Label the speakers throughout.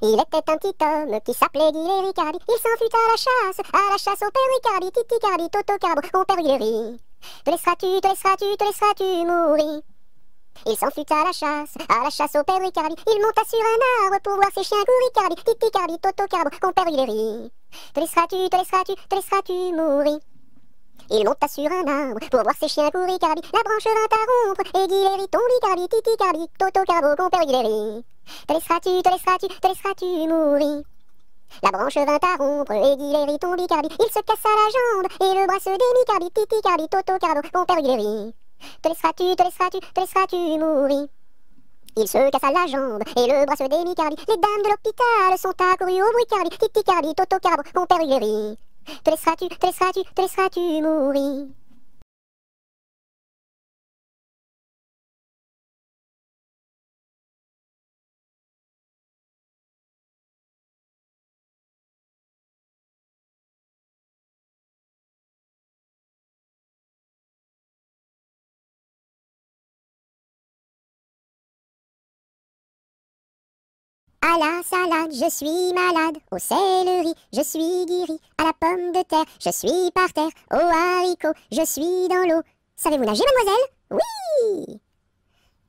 Speaker 1: Il était un petit homme qui s'appelait Guy Ricardi. Il s'en fut à la chasse au père Ricardi, Titi Cardi, Toto Carbo, au père Guy. Te laisseras-tu mourir. Il s'en fut à la chasse au père Ricardi. Il monta sur un arbre pour voir ses chiens courir, Ricardi, Titi Cardi, Toto Carbo, au père Guy. Te laisseras-tu mourir. Il monta sur un arbre pour voir ses chiens courir, Ricardi. La branche vint à rompre et Guy tombe, Ricardi, Titi Cardi, Toto Carbo, compère Guy. Te laisseras-tu mourir. La branche vint à rompre et Guy tombe, Ricardi. Il se cassa la jambe et le bras se démit, Ricardi, Titi Cardi, Toto Carbo, compère Guy. Te laisseras-tu mourir. Il se cassa la jambe et le bras se démit, Ricardi. Les dames de l'hôpital sont accourues au bruit, Ricardi, Titi Cardi, Toto Carbo, compère Guy. Te laisseras-tu mourir. À la salade, je suis malade. Au céleri, je suis guéri. À la pomme de terre, je suis par terre. Au haricot, je suis dans l'eau. Savez-vous nager, mademoiselle? Oui!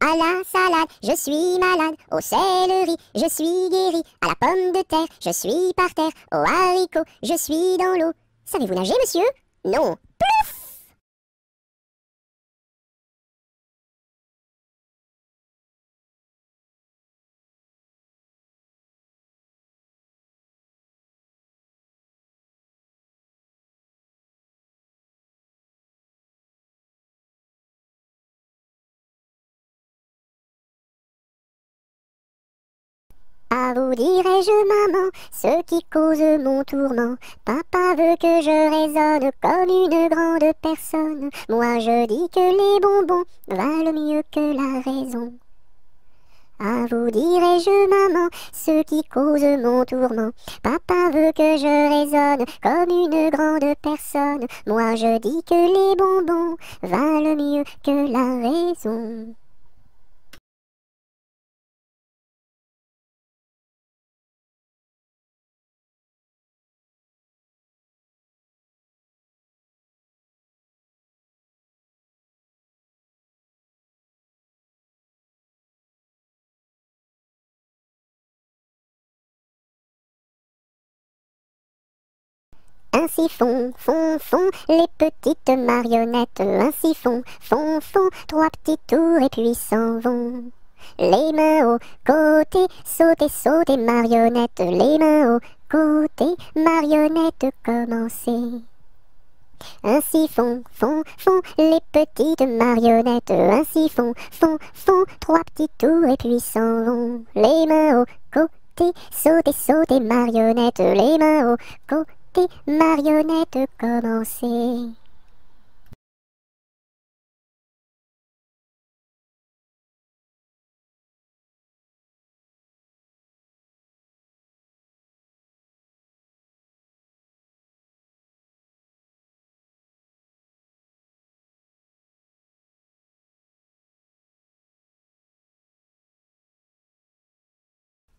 Speaker 1: À la salade, je suis malade. Au céleri, je suis guéri. À la pomme de terre, je suis par terre. Au haricot, je suis dans l'eau. Savez-vous nager, monsieur? Non. Plouf! À vous dirai-je, maman, ce qui cause mon tourment. Papa veut que je raisonne comme une grande personne. Moi je dis que les bonbons valent mieux que la raison. À vous dirai-je, maman, ce qui cause mon tourment. Papa veut que je raisonne comme une grande personne. Moi je dis que les bonbons valent mieux que la raison. Ainsi font les petites marionnettes. Ainsi font, trois petits tours et puis s'en vont. Les mains au côté, sautez, marionnettes. Les mains au côté, marionnettes, commencez. Ainsi font les petites marionnettes. Ainsi font, trois petits tours et puis s'en vont. Les mains au côté, sautez, marionnettes. Les mains au côté, marionnettes, commencez.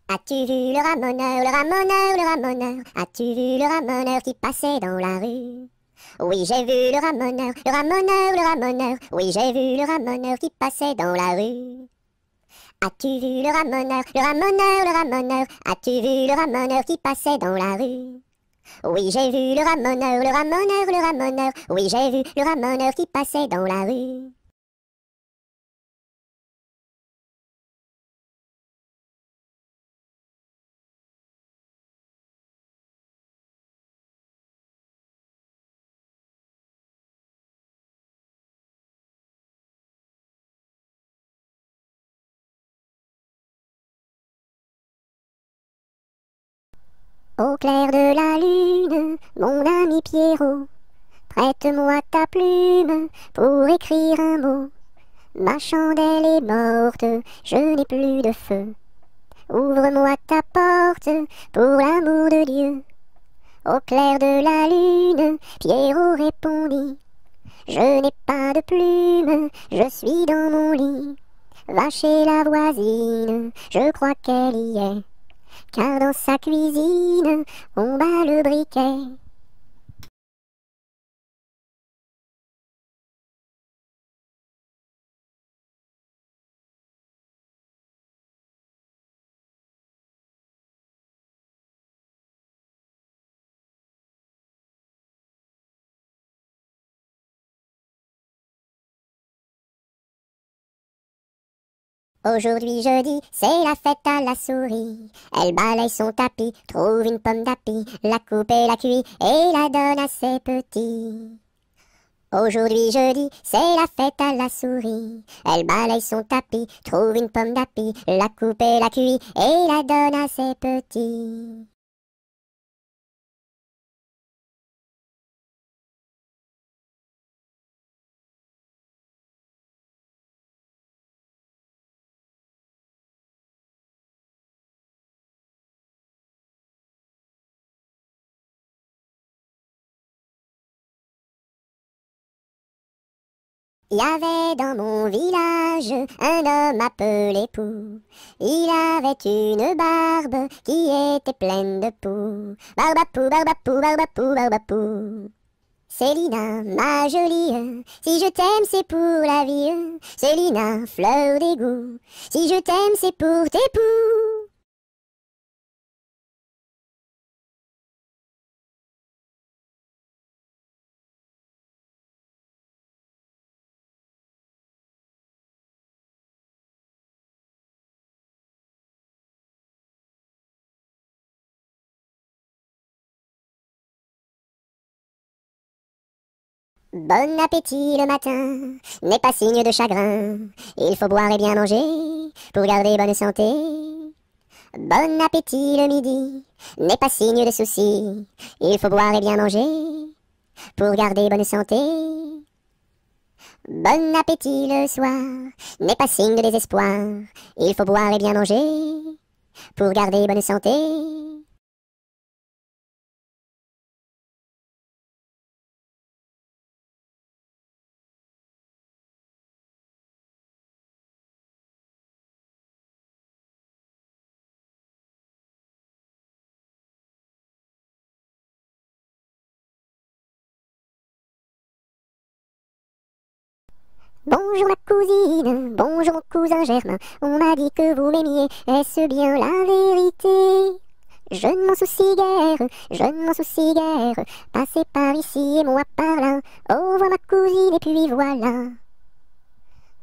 Speaker 1: As-tu vu le ramoneur, le ramoneur, le ramoneur? As-tu vu le ramoneur qui passait dans la rue? Oui, j'ai vu le ramoneur, le ramoneur, le ramoneur. Oui, j'ai vu le ramoneur qui passait dans la rue. As-tu vu le ramoneur, le ramoneur, le ramoneur? As-tu vu le ramoneur qui passait dans la rue? Oui, j'ai vu le ramoneur, le ramoneur, le ramoneur. Oui, j'ai vu le ramoneur qui passait dans la rue. Au clair de la lune, mon ami Pierrot, prête-moi ta plume pour écrire un mot. Ma chandelle est morte, je n'ai plus de feu. Ouvre-moi ta porte pour l'amour de Dieu. Au clair de la lune, Pierrot répondit: je n'ai pas de plume, je suis dans mon lit. Va chez la voisine, je crois qu'elle y est. car dans sa cuisine, on bat le briquet. Aujourd'hui jeudi, c'est la fête à la souris. Elle balaye son tapis, trouve une pomme d'api, la coupe et la cuit et la donne à ses petits. Aujourd'hui jeudi, c'est la fête à la souris. Elle balaye son tapis, trouve une pomme d'api, la coupe et la cuit et la donne à ses petits. Il y avait dans mon village un homme appelé Pou. Il avait une barbe qui était pleine de poux. Barbapou, barbapou, barbapou, barbapou. Célina, ma jolie, si je t'aime c'est pour la vie. Célina, fleur d'égout, si je t'aime c'est pour tes poux. Bon appétit le matin n'est pas signe de chagrin. Il faut boire et bien manger pour garder bonne santé. Bon appétit le midi n'est pas signe de souci. Il faut boire et bien manger pour garder bonne santé. Bon appétit le soir n'est pas signe de désespoir. Il faut boire et bien manger pour garder bonne santé. Bonjour ma cousine, bonjour mon cousin Germain, on m'a dit que vous m'aimiez, est-ce bien la vérité? Je ne m'en soucie guère, je ne m'en soucie guère, passez par ici et moi par là, au revoir ma cousine et puis voilà.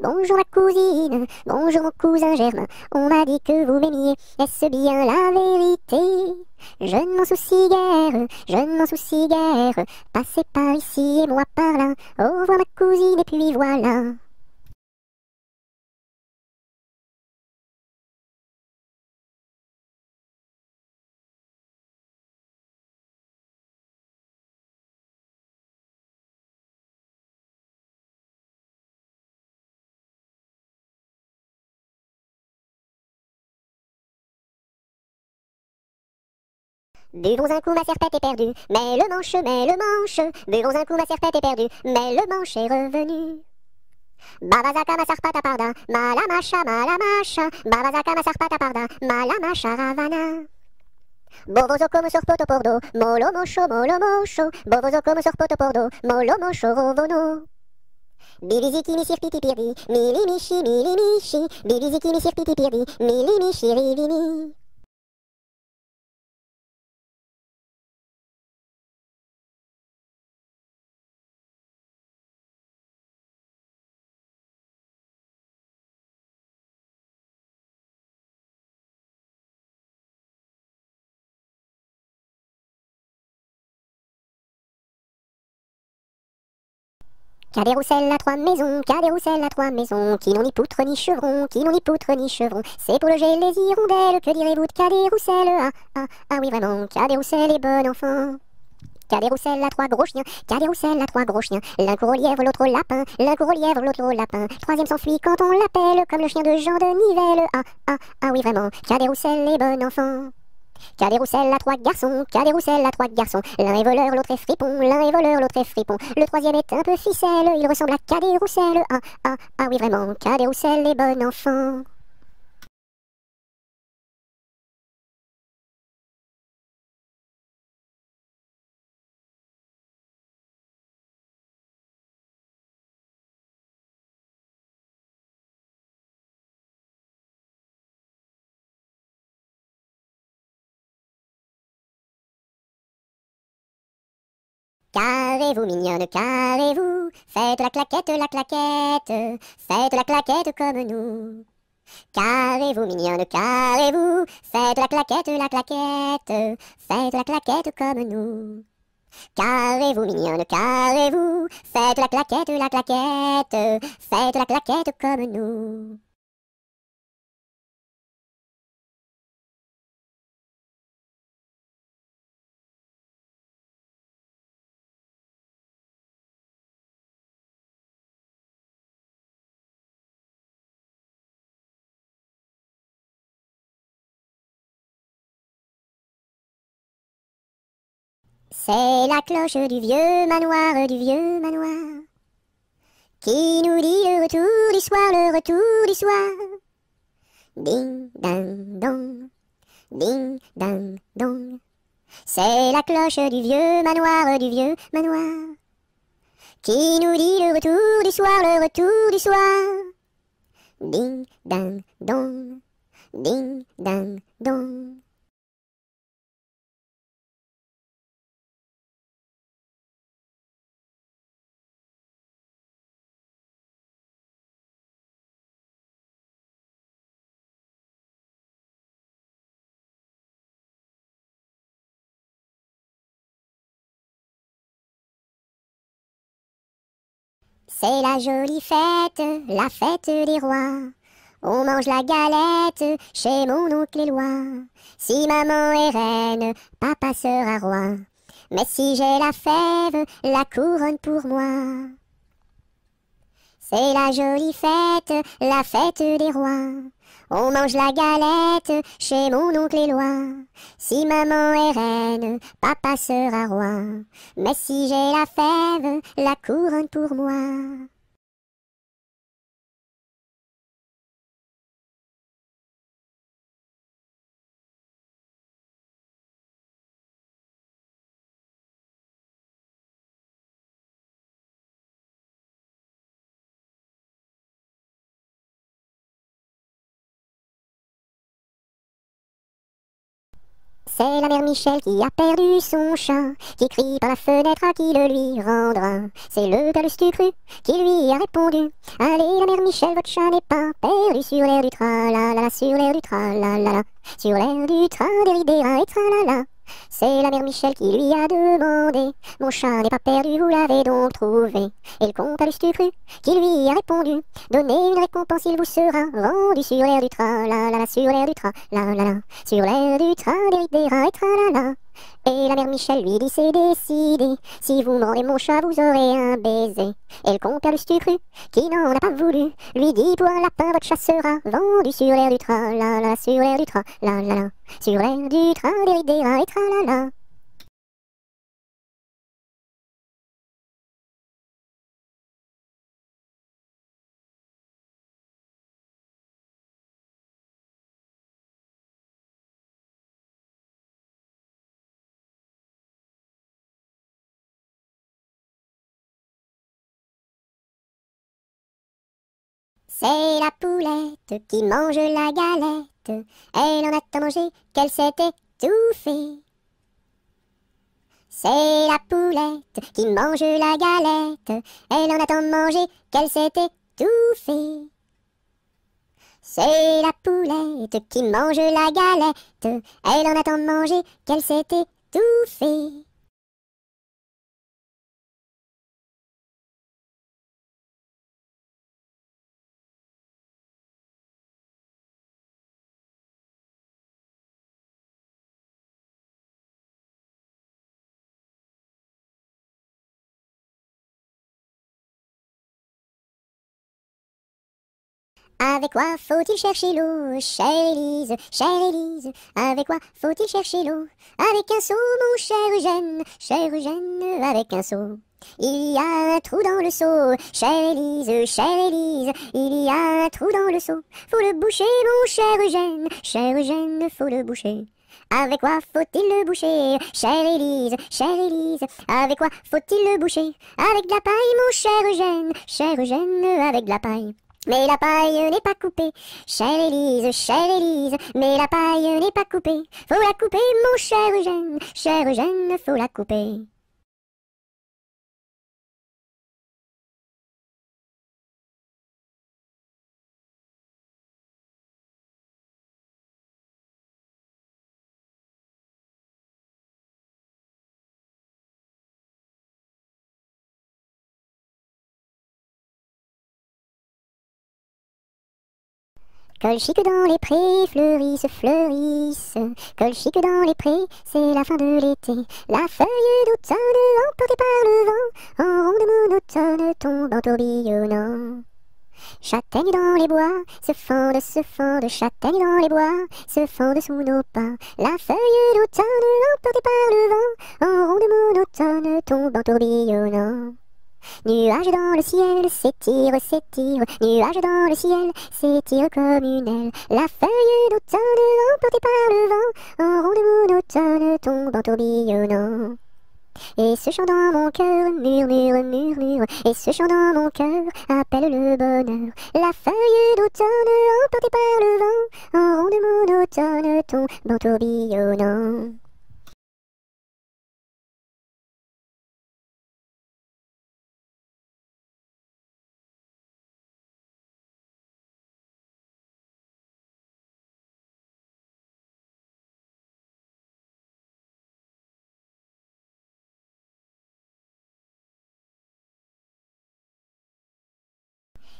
Speaker 1: Bonjour ma cousine, bonjour mon cousin Germain, on m'a dit que vous m'aimiez, est-ce bien la vérité? Je ne m'en soucie guère, je ne m'en soucie guère, passez par ici et moi par là, au revoir ma cousine et puis voilà. Buvons un coup, ma serpette est perdue, mais le manche, buvons un coup, ma serpette est perdue, mais le manche est revenu. Babazaka ma sarpata parda, malamasha, babazaka ma sarpata parda, malamasha ravana. Bovozo come sorpoto pordo, molo mosho, bovozo come sorpoto pordo, molo mosho rovono. Bibiziki mi sirpiti pirdi, mili mishi, bibiziki mi sirpiti pirdi, mili mishi rivini. Cadet-Roussel a trois maisons, Cadet-Roussel a trois maisons, qui n'ont ni poutre ni chevron, qui n'ont ni poutre ni chevron. C'est pour loger les hirondelles, que direz-vous de Cadet-Roussel? Ah oui vraiment, Cadet-Roussel est bon enfant. Cadet-Roussel a trois gros chiens, Cadet-Roussel a trois gros chiens. L'un court au lièvre, l'autre au lapin, l'un court au lièvre, l'autre au lapin. Troisième s'enfuit quand on l'appelle, comme le chien de Jean de Nivelle. Ah oui vraiment, Cadet-Roussel est bon enfant. Cadet-Roussel a trois garçons, Cadet-Roussel a trois garçons. L'un est voleur, l'autre est fripon, l'un est voleur, l'autre est fripon. Le troisième est un peu ficelle, il ressemble à Cadet-Roussel. Ah oui vraiment, Cadet-Roussel est bon enfant. Carrez-vous, mignonne, carrez-vous, faites la claquette, faites la claquette comme nous. Carrez-vous, mignonne, carrez-vous, faites la claquette, faites la claquette comme nous. Carrez-vous, mignonne, carrez-vous, faites la claquette, faites la claquette comme nous. C'est la cloche du vieux manoir, qui nous dit le retour du soir, le retour du soir. Ding, ding, dong, ding, ding, dong. C'est la cloche du vieux manoir, qui nous dit le retour du soir, le retour du soir. Ding, ding, dong, ding, ding, dong. C'est la jolie fête, la fête des rois. On mange la galette chez mon oncle Éloi. Si maman est reine, papa sera roi. Mais si j'ai la fève, la couronne pour moi. C'est la jolie fête, la fête des rois. On mange la galette chez mon oncle Éloi. Si maman est reine, papa sera roi. Mais si j'ai la fève, la couronne pour moi. C'est la mère Michel qui a perdu son chat, qui crie par la fenêtre à qui le lui rendra. C'est le père Lustucru qui lui a répondu: allez la mère Michel, votre chat n'est pas perdu sur l'air du tra-la-la, sur l'air du tra-la-la, sur l'air du tra-des-ri-des-ra et tra-la-la. C'est la mère Michel qui lui a demandé: mon chat n'est pas perdu, vous l'avez donc trouvé? Et le comte Lustucru qui lui a répondu: donnez une récompense, il vous sera rendu sur l'air du tra-la-la, sur l'air du tra-la-la, sur l'air du tra-des-ri-des-ra et tra-la-la. Et la mère Michel lui dit: c'est décidé, si vous mordez mon chat, vous aurez un baiser. Et le compère Lustucru, qui n'en a pas voulu, lui dit: pour un lapin, votre chat sera vendu sur l'air du tra-la-la, sur l'air du tra-la-la, sur l'air du tra-des-ri-des-ra et tra-la-la. C'est la poulette qui mange la galette. Elle en a tant mangé qu'elle s'est étouffée. C'est la poulette qui mange la galette. Elle en a tant mangé qu'elle s'est étouffée. C'est la poulette qui mange la galette. Elle en a tant mangé qu'elle s'est étouffée. Avec quoi faut-il chercher l'eau, chère Élise, chère Élise? Avec quoi faut-il chercher l'eau? Avec un seau, mon cher Eugène, avec un seau. Il y a un trou dans le seau, chère Élise, il y a un trou dans le seau. Faut le boucher, mon cher Eugène, faut le boucher. Avec quoi faut-il le boucher, chère Élise, avec quoi faut-il le boucher? Avec de la paille, mon cher Eugène, avec de la paille. Mais la paille n'est pas coupée, chère Élise, mais la paille n'est pas coupée. Faut la couper, mon cher Eugène, faut la couper. Colchique dans les prés, fleurissent, fleurissent. Colchique dans les prés, c'est la fin de l'été. La feuille d'automne, emportée par le vent, en ronde monotone, tombe en tourbillonnant. Châtaignes dans les bois, se fendent, châtaignes dans les bois, se fendent sous nos pas. La feuille d'automne, emportée par le vent, en ronde monotone, tombe en tourbillonnant. Nuages dans le ciel, s'étire, s'étire, nuages dans le ciel, s'étire comme une aile. La feuille d'automne, emportée par le vent, en ronde monotone, tombe en tourbillonnant. Et ce chant dans mon cœur murmure, murmure, et ce chant dans mon cœur appelle le bonheur. La feuille d'automne, emportée par le vent, en ronde monotone, tombe en tourbillonnant.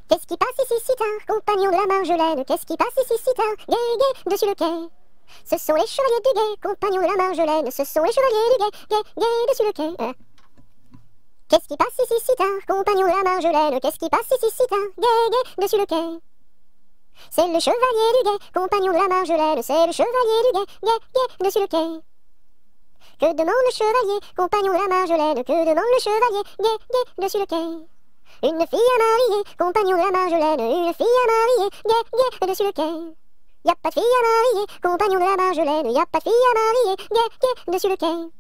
Speaker 1: Qu'est-ce qui passe ici si tard, compagnon de la Marjolaine? Qu'est-ce qui passe ici si tard, gai, gai, dessus le quai? Ce sont les chevaliers du guet, compagnons de la Marjolaine. Ce sont les chevaliers du guet, gai, gai, dessus le quai. Qu'est-ce qui passe ici si tard, compagnons de la Marjolaine? Qu'est-ce qui passe ici si tard, gai, gai, dessus le quai? C'est le chevalier du guet, compagnon de la Marjolaine. C'est le chevalier du guet, gai, gai, dessus le quai. Que demande le chevalier, compagnon de la Marjolaine? Que demande le chevalier, gai, gai, dessus le quai? Une fille à marier, compagnon de la Marjolaine. Une fille à marier, gai, gai, dessus le quai. Y'a pas de fille à marier, compagnon de la Marjolaine. Y'a pas de fille à marier, gai, gai, dessus le quai.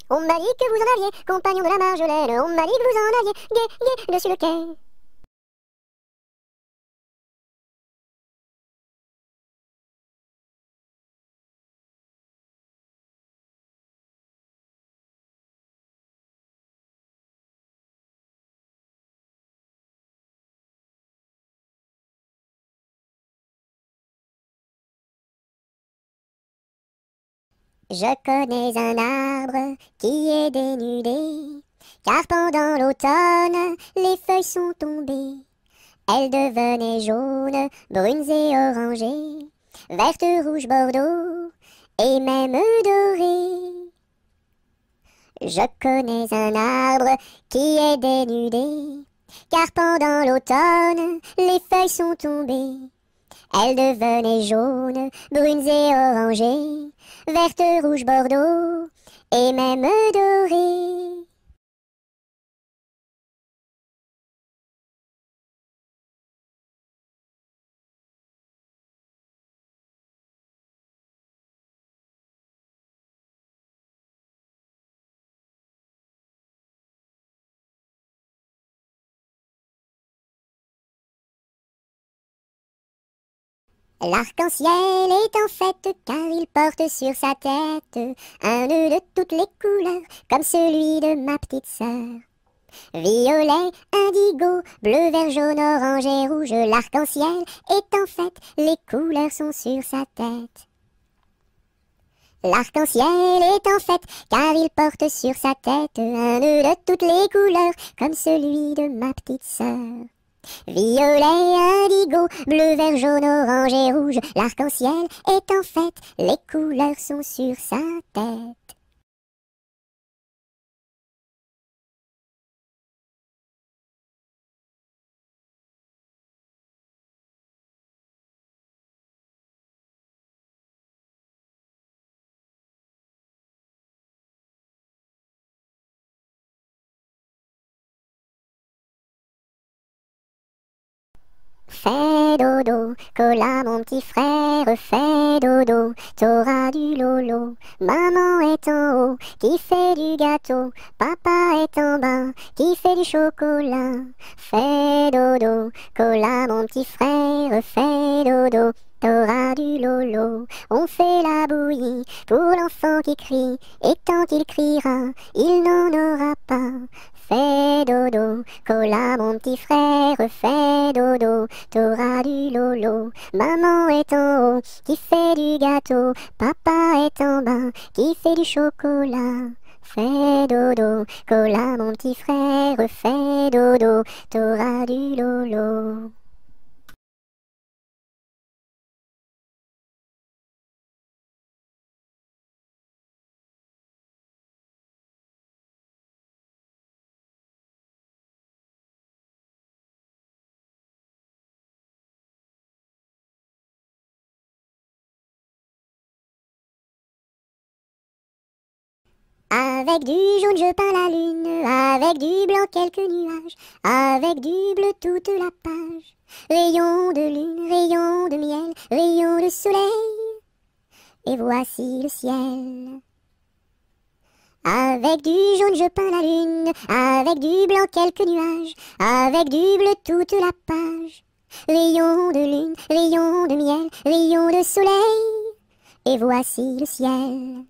Speaker 1: On m'a dit que vous en aviez, compagnon de la Marjolaine. On m'a dit que vous en aviez, gai, gai, dessus le quai. Je connais un arbre qui est dénudé, car pendant l'automne, les feuilles sont tombées. Elles devenaient jaunes, brunes et orangées, vertes, rouges, bordeaux, et même dorées. Je connais un arbre qui est dénudé, car pendant l'automne, les feuilles sont tombées. Elles devenaient jaunes, brunes et orangées, vertes, rouges, bordeaux, et même dorées. L'arc-en-ciel est en fête car il porte sur sa tête un nœud de toutes les couleurs comme celui de ma petite sœur. Violet, indigo, bleu, vert, jaune, orange et rouge, l'arc-en-ciel est en fête, les couleurs sont sur sa tête. L'arc-en-ciel est en fête car il porte sur sa tête un nœud de toutes les couleurs comme celui de ma petite sœur. Violet, indigo, bleu, vert, jaune, orange et rouge, l'arc-en-ciel est en fête, les couleurs sont sur sa tête. Fais dodo, cola mon petit frère, fais dodo, t'auras du lolo. Maman est en haut, qui fait du gâteau, papa est en bas, qui fait du chocolat. Fais dodo, cola mon petit frère, fais dodo, t'auras du lolo. On fait la bouillie pour l'enfant qui crie, et tant qu'il criera, il n'en aura pas. Fais dodo, cola mon petit frère, fais dodo, t'auras du lolo. Maman est en haut, qui fait du gâteau, papa est en bas, qui fait du chocolat. Fais dodo, cola mon petit frère, fais dodo, t'auras du lolo. Avec du jaune je peins la lune, avec du blanc quelques nuages, avec du bleu toute la page. Rayon de lune, rayon de miel, rayon de soleil, et voici le ciel. Avec du jaune je peins la lune, avec du blanc quelques nuages, avec du bleu toute la page. Rayon de lune, rayon de miel, rayon de soleil, et voici le ciel.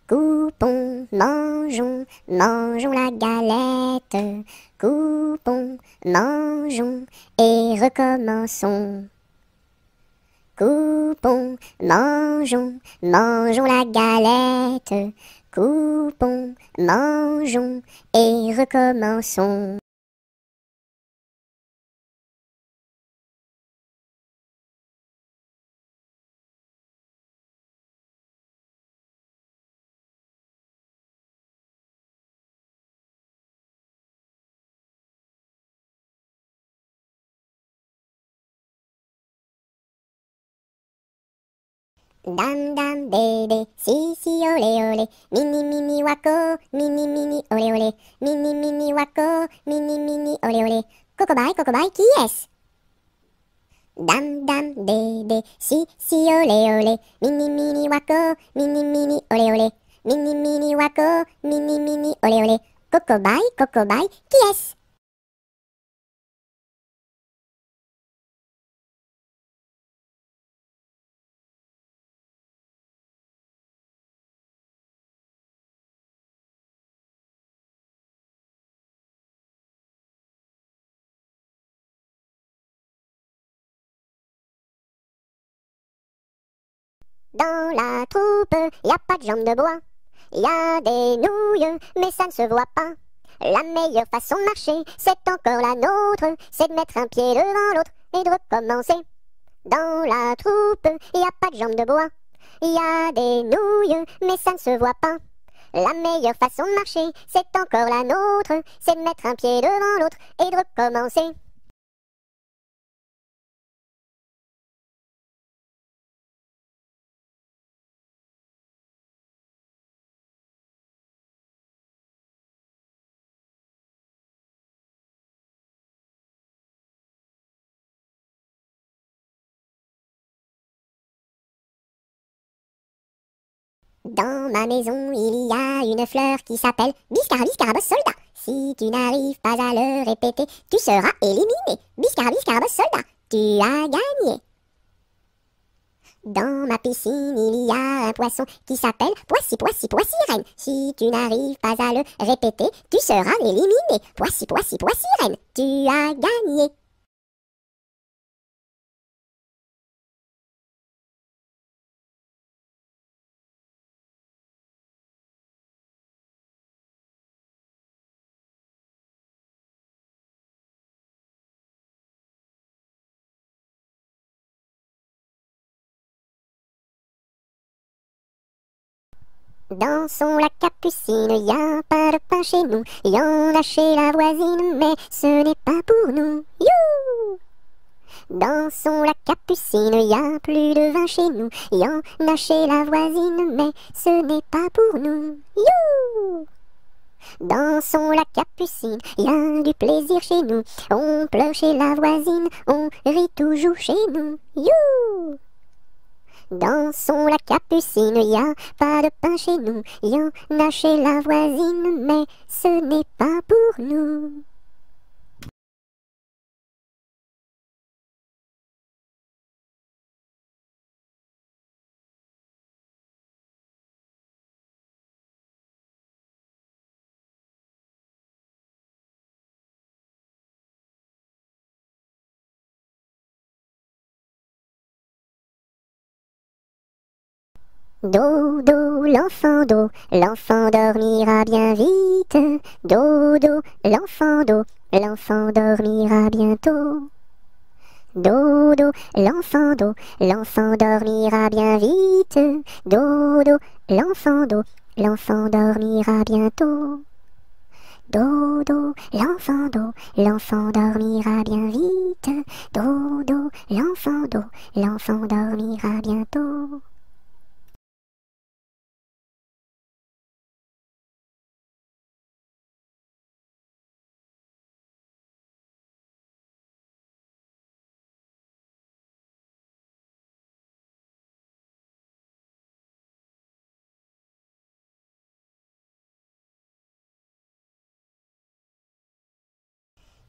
Speaker 1: Coupons, mangeons, mangeons la galette. Coupons, mangeons et recommençons. Coupons, mangeons, mangeons la galette. Coupons, mangeons et recommençons. Dam dam bébé, si si olé olé, mini mini wako, mini mini olé olé, mini mini wako, mini mini olé olé. Cocobaye, qui est-ce? Dam dam bébé, si si olé olé, mini mini wako, mini mini olé olé, mini mini wako, mini mini olé olé. Cocobaye, qui est-ce? Dans la troupe, y a pas de jambes de bois. Y a des nouilles, mais ça ne se voit pas. La meilleure façon de marcher, c'est encore la nôtre. C'est de mettre un pied devant l'autre et de recommencer. Dans la troupe, y a pas de jambes de bois. Y a des nouilles, mais ça ne se voit pas. La meilleure façon de marcher, c'est encore la nôtre. C'est de mettre un pied devant l'autre et de recommencer. Dans ma maison, il y a une fleur qui s'appelle Biscarabis soldat. Si tu n'arrives pas à le répéter, tu seras éliminé. Biscarabis soldat, tu as gagné. Dans ma piscine, il y a un poisson qui s'appelle Poissy reine. Si tu n'arrives pas à le répéter, tu seras éliminé. Poissy reine, tu as gagné. Dansons la capucine, y a pas de pain chez nous, y en a chez la voisine, mais ce n'est pas pour nous. You! Dansons la capucine, y a plus de vin chez nous, y en a chez la voisine, mais ce n'est pas pour nous. You! Dansons la capucine, y a du plaisir chez nous, on pleure chez la voisine, on rit toujours chez nous. You! Dansons la capucine, y a pas de pain chez nous, y en a chez la voisine, mais ce n'est pas pour nous. Dodo, l'enfant dormira bien vite. Dodo, l'enfant dormira bientôt. Dodo, l'enfant dormira bien vite. Dodo, l'enfant dormira bientôt. Dodo, l'enfant dormira bien vite. Dodo, l'enfant dormira bientôt.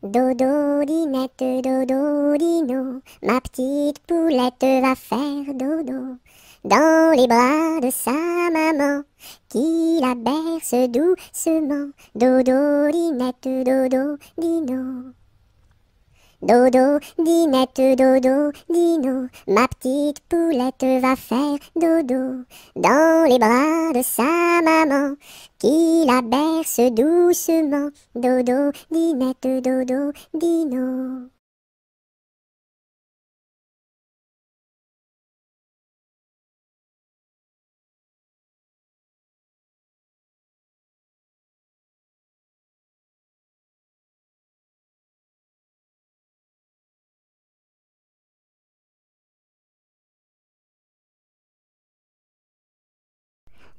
Speaker 1: Dodo, dinette, dodo, dino, ma petite poulette va faire dodo dans les bras de sa maman qui la berce doucement. Dodo, dinette, dodo, dino. Dodo, dinette, dodo, dino, ma petite poulette va faire dodo dans les bras de sa maman qui la berce doucement. Dodo, dinette, dodo, dino.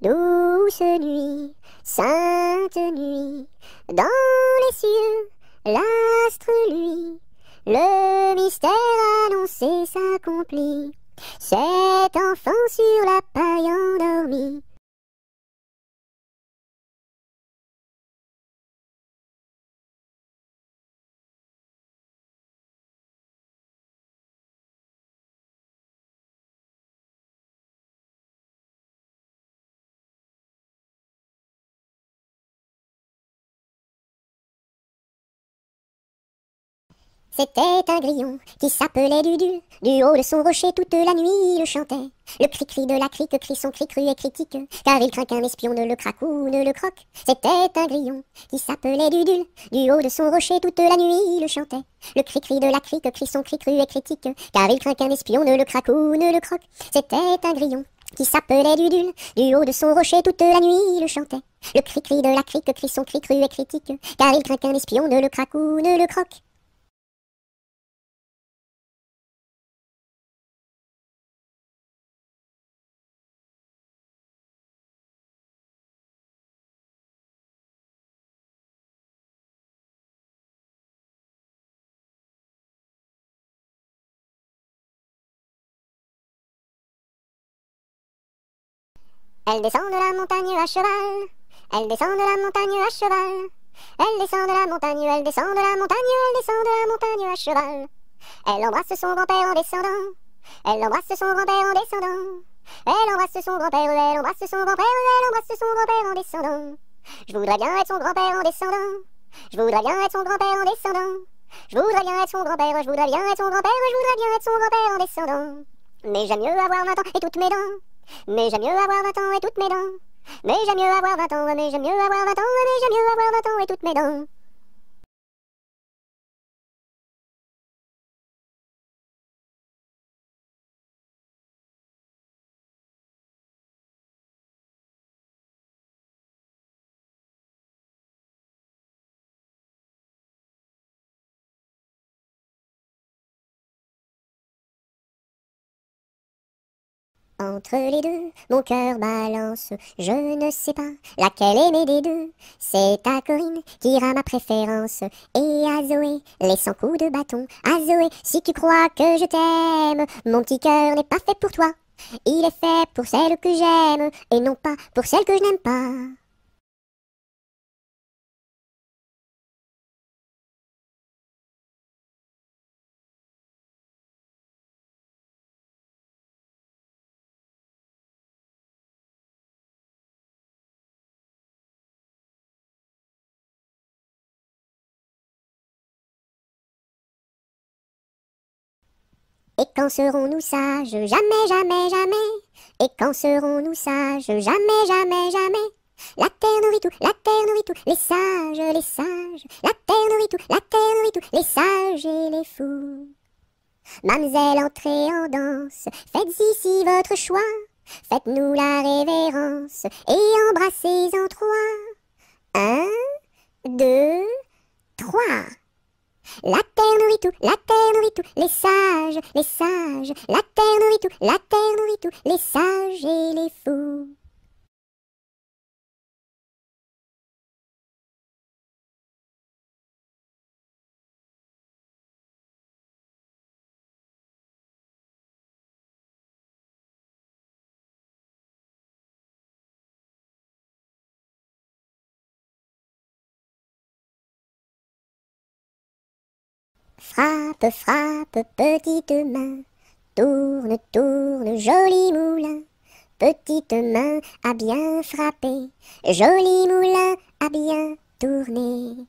Speaker 1: Douce nuit, sainte nuit, dans les cieux, l'astre lui, le mystère annoncé s'accomplit. Cet enfant sur la paille endormi. C'était un grillon qui s'appelait Dudule. Du haut de son rocher toute la nuit il chantait. Le cri-cri de la crique crie son cri cru et critique, car il craint qu'un espion ne le craque ou ne le croque. C'était un grillon qui s'appelait Dudule. Du haut de son rocher toute la nuit il chantait. Le cri-cri de la crique crie son cri cru et critique, car il craint qu'un espion ne le craque ou ne le croque. C'était un grillon qui s'appelait Dudule. Du haut de son rocher toute la nuit il chantait. Le cri-cri de la crique crie son cri cru et critique, car il craint qu'un espion ne le craque ou ne le croque. Elle descend de la montagne à cheval. Elle descend de la montagne à cheval. Elle descend de la montagne, elle descend de la montagne, elle descend de la montagne à cheval. Elle embrasse son grand-père en descendant. Elle embrasse son grand-père en descendant. Elle embrasse son grand-père, elle embrasse son grand-père, elle embrasse son grand-père en descendant. Je voudrais bien être son grand-père en descendant. Je voudrais bien être son grand-père en descendant. Je voudrais bien être son grand-père, je voudrais bien être son grand-père, je voudrais bien être son grand-père en descendant. Mais j'aime mieux avoir 20 ans et toutes mes dents. Mais j'aime mieux avoir 20 ans et toutes mes dents. Mais j'aime mieux avoir 20 ans, mais j'aime mieux avoir 20 ans, mais j'aime mieux avoir 20 ans et toutes mes dents. Entre les deux, mon cœur balance, je ne sais pas laquelle aimer des deux. C'est à Corinne qui ira ma préférence, et à Zoé, les 100 coups de bâton. À Zoé, si tu crois que je t'aime, mon petit cœur n'est pas fait pour toi. Il est fait pour celle que j'aime, et non pas pour celle que je n'aime pas. Et quand serons-nous sages? Jamais, jamais, jamais. Et quand serons-nous sages? Jamais, jamais, jamais. La terre nourrit tout, la terre nourrit tout, les sages, les sages. La terre nourrit tout, la terre nourrit tout, les sages et les fous. Mamselle, entrez en danse, faites ici votre choix. Faites-nous la révérence et embrassez en trois. 1, 2, 3. La terre nourrit tout, la terre nourrit tout, les sages, les sages. La terre nourrit tout, la terre nourrit tout, les sages et les fous. Frappe, frappe, petite main, tourne, tourne, joli moulin. Petite main à bien frapper, joli moulin à bien tourner.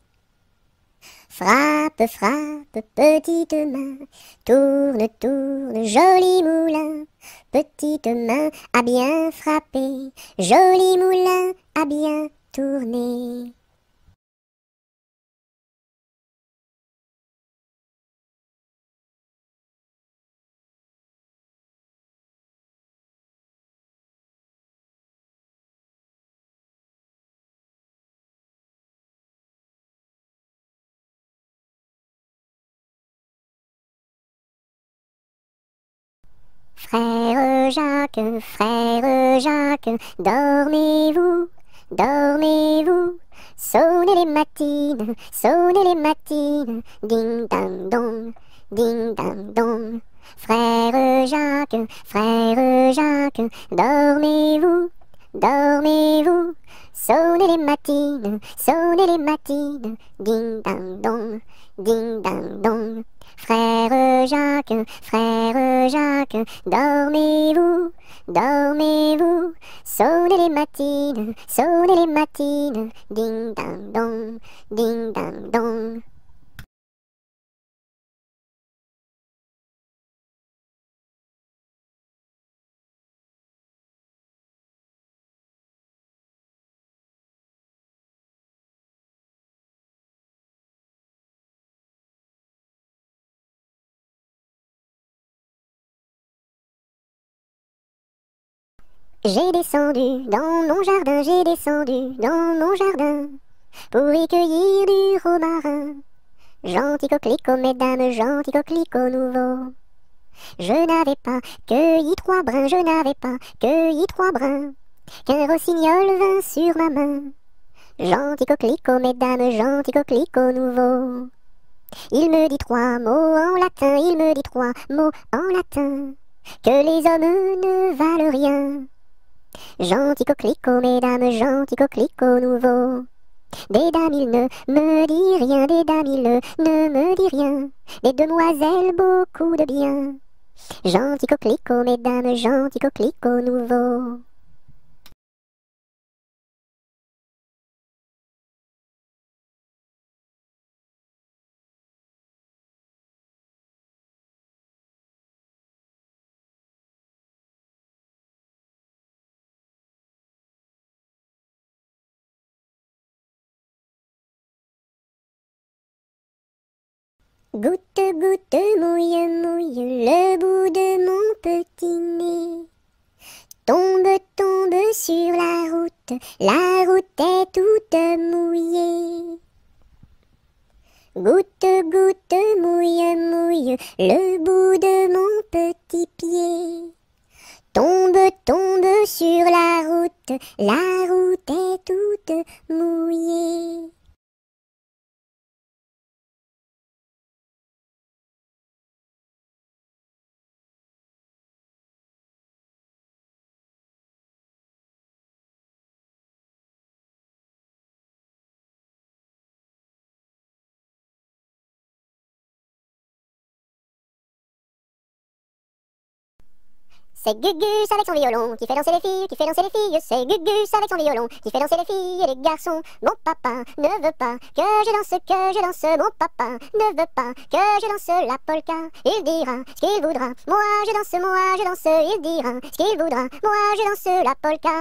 Speaker 1: Frappe, frappe, petite main, tourne, tourne, joli moulin. Petite main à bien frapper, joli moulin à bien tourner. Frère Jacques, dormez-vous, dormez-vous. Sonnez les matines, ding dang dong, ding dang dong. Frère Jacques, dormez-vous, dormez-vous. Sonnez les matines, ding dang dong, ding dang dong. Frère Jacques, dormez-vous, dormez-vous. Sonnez les matines, ding dang dong, ding dang dong. J'ai descendu dans mon jardin, j'ai descendu dans mon jardin pour y cueillir du romarin. Gentil coquelicot, mesdames, gentil coquelicot nouveau. Je n'avais pas cueilli 3 brins, je n'avais pas cueilli 3 brins, qu'un rossignol vint sur ma main. Gentil coquelicot, mesdames, gentil coquelicot nouveau. Il me dit 3 mots en latin, il me dit 3 mots en latin, que les hommes ne valent rien. Gentil coquelicot, mesdames, gentil coquelicot nouveau. Des dames, il ne me dit rien, des dames, il ne me dit rien. Des demoiselles, beaucoup de bien. Gentil coquelicot, mesdames, gentil coquelicot nouveau. Goutte, goutte, mouille, mouille le bout de mon petit nez. Tombe, tombe sur la route est toute mouillée. Goutte, goutte, mouille, mouille le bout de mon petit pied. Tombe, tombe sur la route est toute mouillée. C'est Gugus avec son violon qui fait danser les filles, qui fait danser les filles. C'est Gugus avec son violon qui fait danser les filles et les garçons. Mon papa ne veut pas que je danse. Mon papa ne veut pas que je danse la polka. Il dira ce qu'il voudra. Moi je danse. Il dira ce qu'il voudra. Moi je danse la polka.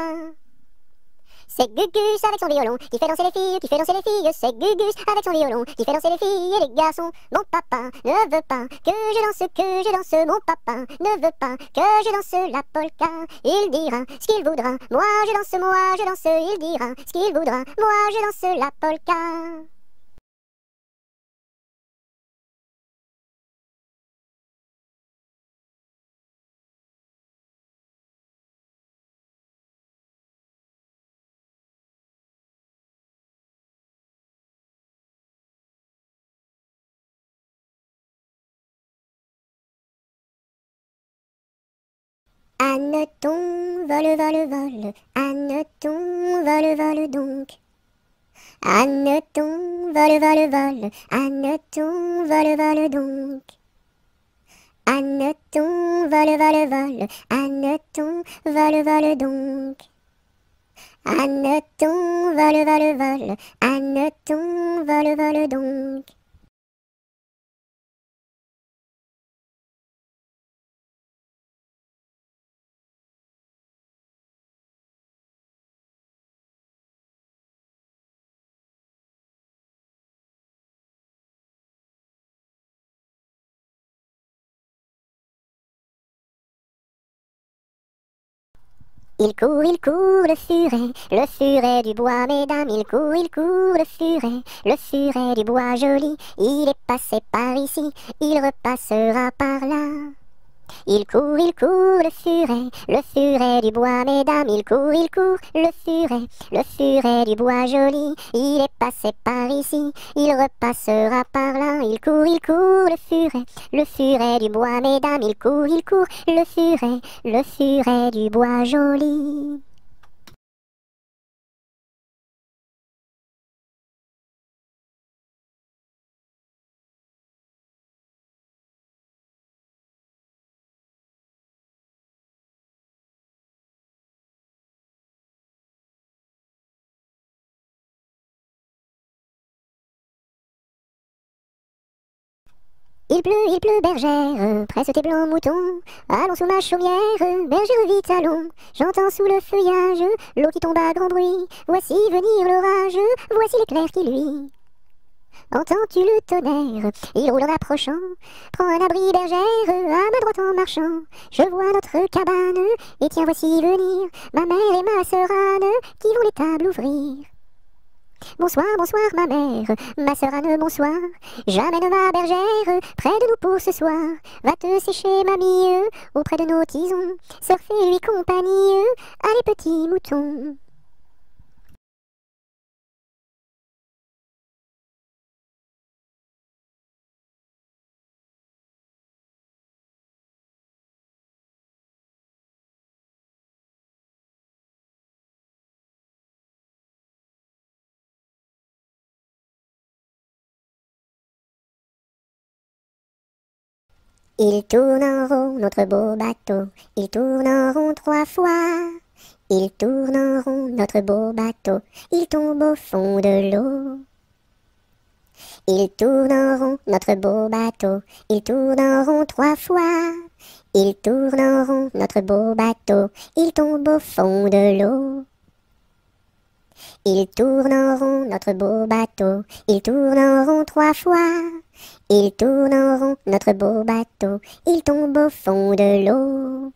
Speaker 1: C'est Gugus avec son violon qui fait danser les filles, qui fait danser les filles. C'est Gugus avec son violon qui fait danser les filles et les garçons. Mon papa ne veut pas que je danse. Mon papa ne veut pas que je danse la polka. Il dira ce qu'il voudra. Moi je danse. Il dira ce qu'il voudra. Moi je danse la polka. Anneton, vole, vole, vole, Anneton, vole, vole donc. Anneton, vole, vole, vole, Anneton, vole, vole donc. Anneton, vole, vole, vole, Anneton, vole, vole donc. Anneton, vole, vole, vole, Anneton, vole, vole donc. Il court, le furet du bois, mesdames, il court, le furet du bois joli, il est passé par ici, il repassera par là. Il court, le furet du bois, mesdames, il court, le furet du bois joli, il est passé par ici, il repassera par là. Il court, le furet du bois, mesdames, il court, le furet du bois joli. Il pleut, bergère, presse tes blancs moutons. Allons sous ma chaumière, bergère vite allons. J'entends sous le feuillage l'eau qui tombe à grand bruit. Voici venir l'orage, voici l'éclair qui luit. Entends-tu le tonnerre? Il roule en approchant. Prends un abri, bergère, à ma droite en marchant. Je vois notre cabane, et tiens voici venir ma mère et ma sœur Anne, qui vont les tables ouvrir. Bonsoir, bonsoir ma sœur Anne, bonsoir. J'amène ma bergère près de nous pour ce soir. Va te sécher, mamie, auprès de nos tisons. Sœur fais-lui compagnie, allez petits moutons. Il tourne en rond, notre beau bateau, il tourne en rond 3 fois. Il tourne en rond, notre beau bateau, il tombe au fond de l'eau. Il tourne en rond, notre beau bateau, il tourne en rond 3 fois. Il tourne en rond, notre beau bateau, il tombe au fond de l'eau. Il tourne en rond, notre beau bateau, il tourne en rond 3 fois. Il tourne en rond, notre beau bateau, il tombe au fond de l'eau.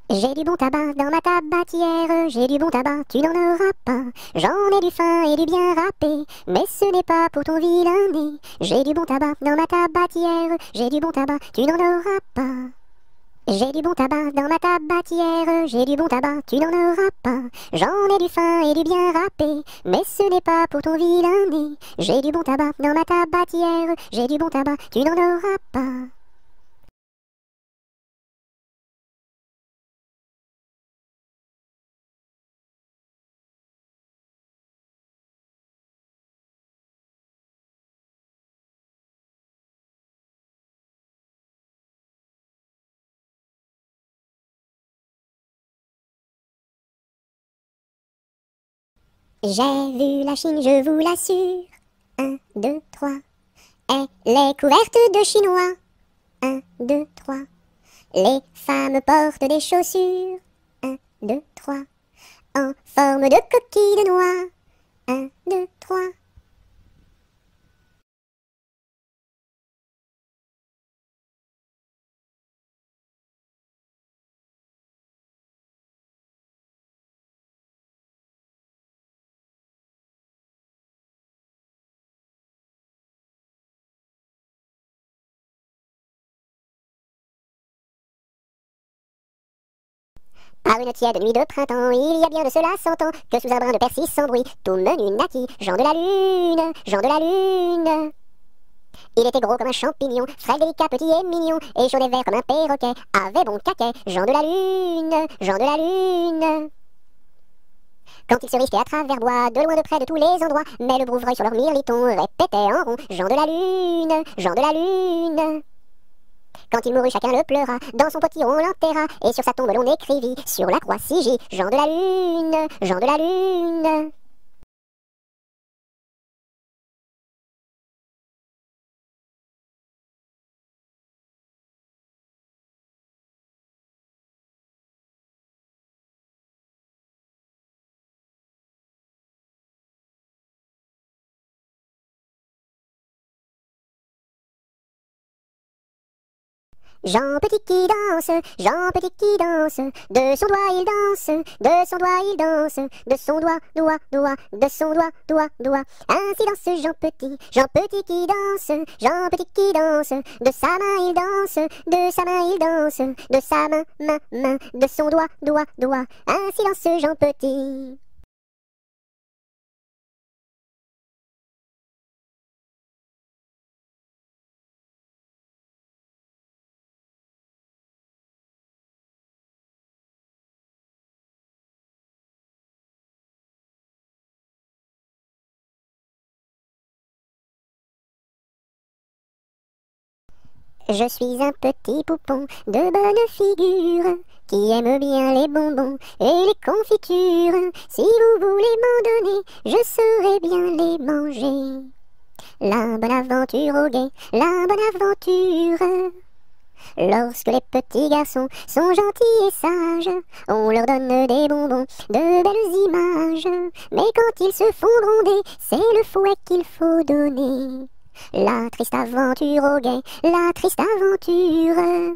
Speaker 1: J'ai du bon tabac dans ma tabatière, j'ai du bon tabac, tu n'en auras pas. J'en ai du fin et du bien râpé, mais ce n'est pas pour ton vilain nez. J'ai du bon tabac dans ma tabatière, j'ai du bon tabac, tu n'en auras pas. J'ai du bon tabac dans ma tabatière, j'ai du bon tabac, tu n'en auras pas. J'en ai du fin et du bien râpé, mais ce n'est pas pour ton vilain nez. J'ai du bon tabac dans ma tabatière, j'ai du bon tabac, tu n'en auras pas. J'ai vu la Chine, je vous l'assure. 1, 2, 3. Elle est couverte de chinois. 1, 2, 3. Les femmes portent des chaussures. 1, 2, 3. En forme de coquille de noix. 1, 2, 3. Par une tiède nuit de printemps, il y a bien de cela 100 ans, que sous un brin de persil sans bruit, tout menu naquit, Jean de la Lune, Jean de la Lune. Il était gros comme un champignon, frêle, délicat, petit et mignon, et chaud et vert comme un perroquet, avait bon caquet, Jean de la Lune, Jean de la Lune. Quand il se risquait à travers bois, de loin de près de tous les endroits, mais le brouvreuil sur leur mirliton répétait en rond, Jean de la Lune, Jean de la Lune. Quand il mourut, chacun le pleura, dans son potiron on l'enterra, et sur sa tombe l'on écrivit, sur la croix sigil, Jean de la Lune, Jean de la Lune. Jean Petit qui danse, Jean Petit qui danse, de son doigt il danse, de son doigt il danse, de son doigt, doigt, doigt, de son doigt, doigt, doigt. Ainsi danse Jean Petit qui danse, Jean Petit qui danse, de sa main il danse, de sa main il danse, de sa main, main, main, de son doigt, doigt, doigt. Ainsi danse Jean Petit. Je suis un petit poupon de bonne figure qui aime bien les bonbons et les confitures. Si vous voulez m'en donner, je saurai bien les manger. La bonne aventure au guet, la bonne aventure. Lorsque les petits garçons sont gentils et sages, on leur donne des bonbons, de belles images. Mais quand ils se font gronder, c'est le fouet qu'il faut donner. La triste aventure au guet, la triste aventure.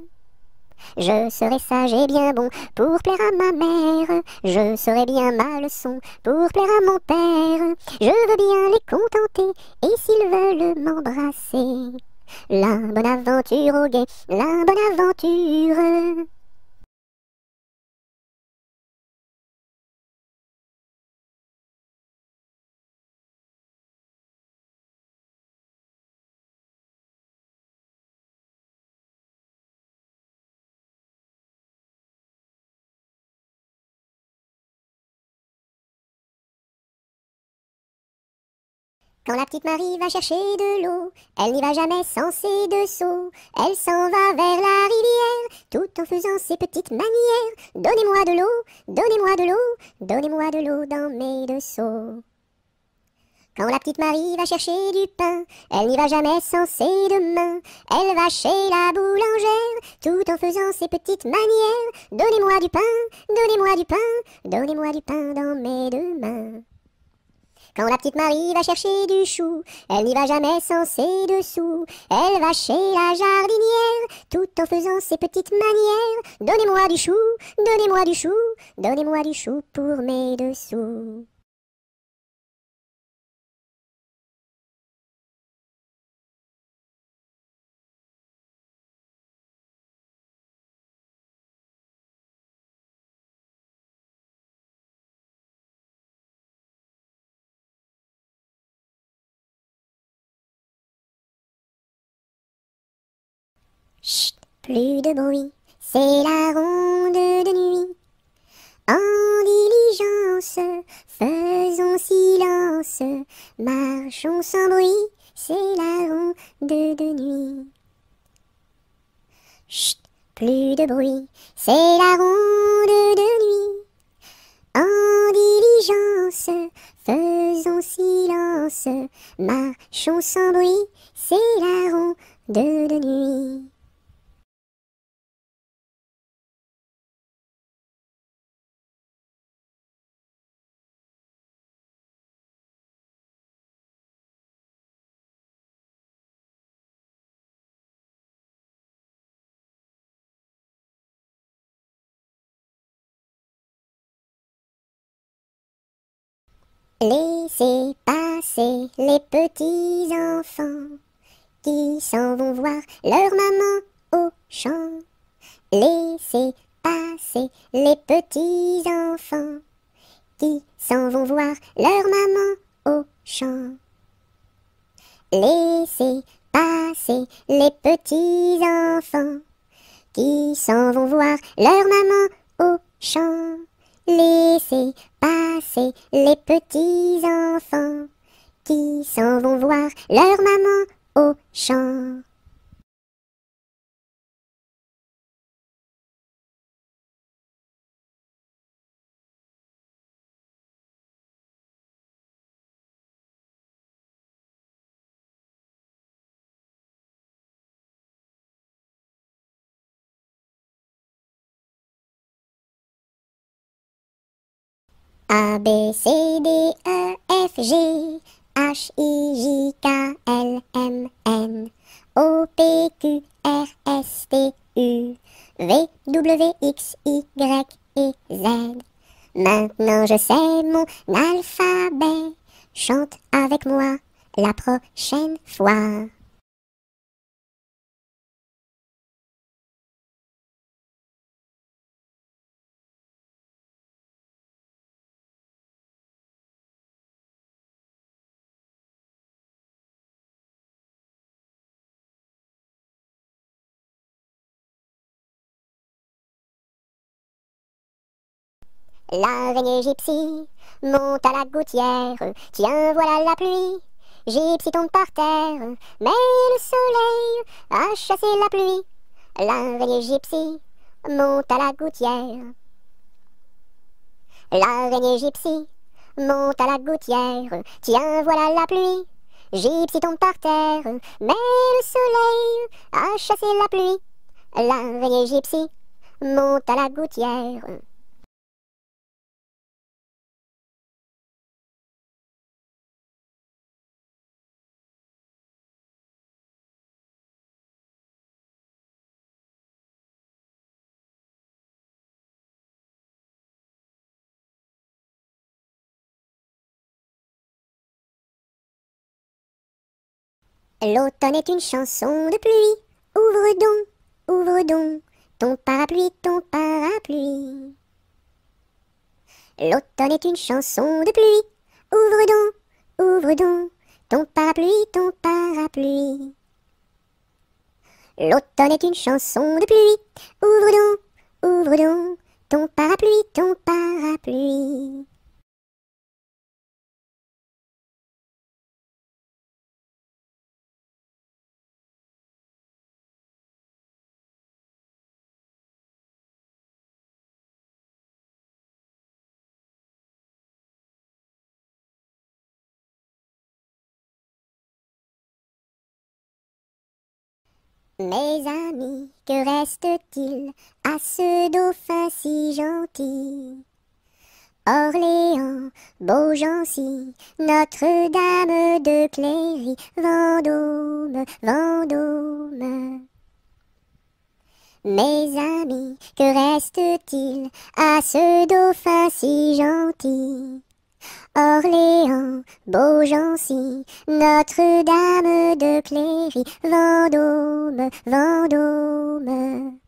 Speaker 1: Je serai sage et bien bon pour plaire à ma mère. Je saurai bien ma leçon pour plaire à mon père. Je veux bien les contenter et s'ils veulent m'embrasser. La bonne aventure au guet, la bonne aventure. Quand la petite Marie va chercher de l'eau, elle n'y va jamais sans ses deux seaux. Elle s'en va vers la rivière, tout en faisant ses petites manières. Donnez-moi de l'eau, donnez-moi de l'eau, donnez-moi de l'eau dans mes deux seaux. Quand la petite Marie va chercher du pain, elle n'y va jamais sans ses deux mains. Elle va chez la boulangère, tout en faisant ses petites manières. Donnez-moi du pain, donnez-moi du pain, donnez-moi du pain dans mes deux mains. Quand la petite Marie va chercher du chou, elle n'y va jamais sans ses dessous. Elle va chez la jardinière, tout en faisant ses petites manières. Donnez-moi du chou, donnez-moi du chou, donnez-moi du chou pour mes dessous. Chut, plus de bruit, c'est la ronde de nuit. En diligence, faisons silence, marchons sans bruit, c'est la ronde de nuit. Chut, plus de bruit, c'est la ronde de nuit. En diligence, faisons silence, marchons sans bruit, c'est la ronde de nuit. Laissez passer les petits enfants qui s'en vont voir leur maman au champ. Laissez passer les petits enfants qui s'en vont voir leur maman au champ. Laissez passer les petits enfants qui s'en vont voir leur maman au champ. Laissez passer les petits enfants qui s'en vont voir leur maman au champ. A, B, C, D, E, F, G, H, I, J, K, L, M, N, O, P, Q, R, S, T, U, V, W, X, Y et Z. Maintenant je sais mon alphabet, chante avec moi la prochaine fois. L'araignée gypsy monte à la gouttière, tiens voilà la pluie. Gypsy tombe par terre, mais le soleil a chassé la pluie. L'araignée gypsy monte à la gouttière. L'araignée gypsy monte à la gouttière, tiens voilà la pluie. Gypsy tombe par terre, mais le soleil a chassé la pluie. L'araignée gypsy monte à la gouttière. L'automne est une chanson de pluie. Ouvre donc ton parapluie, ton parapluie. L'automne est une chanson de pluie. Ouvre donc ton parapluie, ton parapluie. L'automne est une chanson de pluie. Ouvre donc ton parapluie, ton parapluie. Mes amis, que reste-t-il à ce dauphin si gentil? Orléans, Beaugency, Notre-Dame de Cléry, Vendôme, Vendôme. Mes amis, que reste-t-il à ce dauphin si gentil? Orléans, Beaugency, Notre-Dame de Cléry, Vendôme, Vendôme.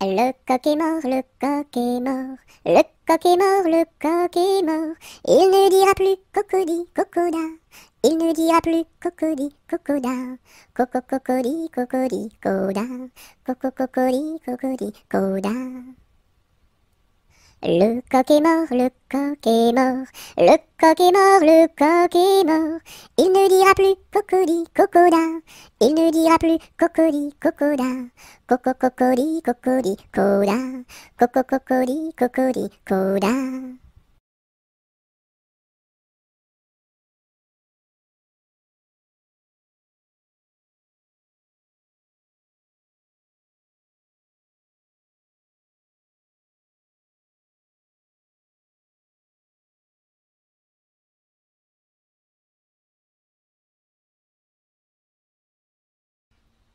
Speaker 1: Le coq est mort, le coq est mort, le coq est mort, le coq est mort. Il ne dira plus cocody, cocoda. Il ne dira plus cocody, cocoda. Coco, cocody, cocody, coda. Coco, cocody, cocody, coda. Le coq est mort, le coq est mort, le coq est mort, le coq est mort. Il ne dira plus cocody, cocoda. Il ne dira plus cocody, cocoda. Coco, cocody, cocody, coda. Coco, cocody, cocody, coda.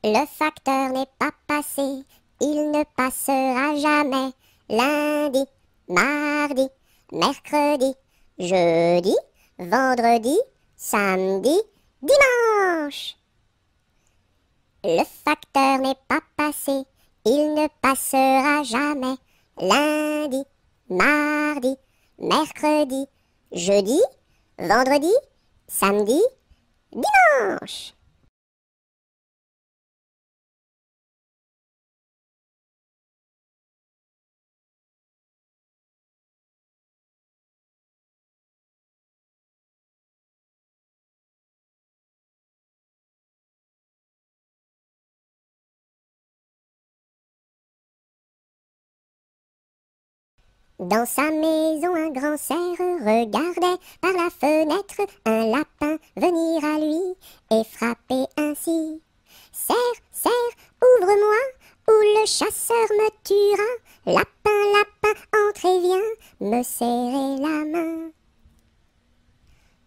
Speaker 1: Le facteur n'est pas passé, il ne passera jamais. Lundi, mardi, mercredi, jeudi, vendredi, samedi, dimanche. Le facteur n'est pas passé, il ne passera jamais. Lundi, mardi, mercredi, jeudi, vendredi, samedi, dimanche. Dans sa maison, un grand cerf regardait par la fenêtre un lapin venir à lui et frapper ainsi. Cerf, cerf, ouvre-moi, ou le chasseur me tuera. Lapin, lapin, entre et viens me serrer la main.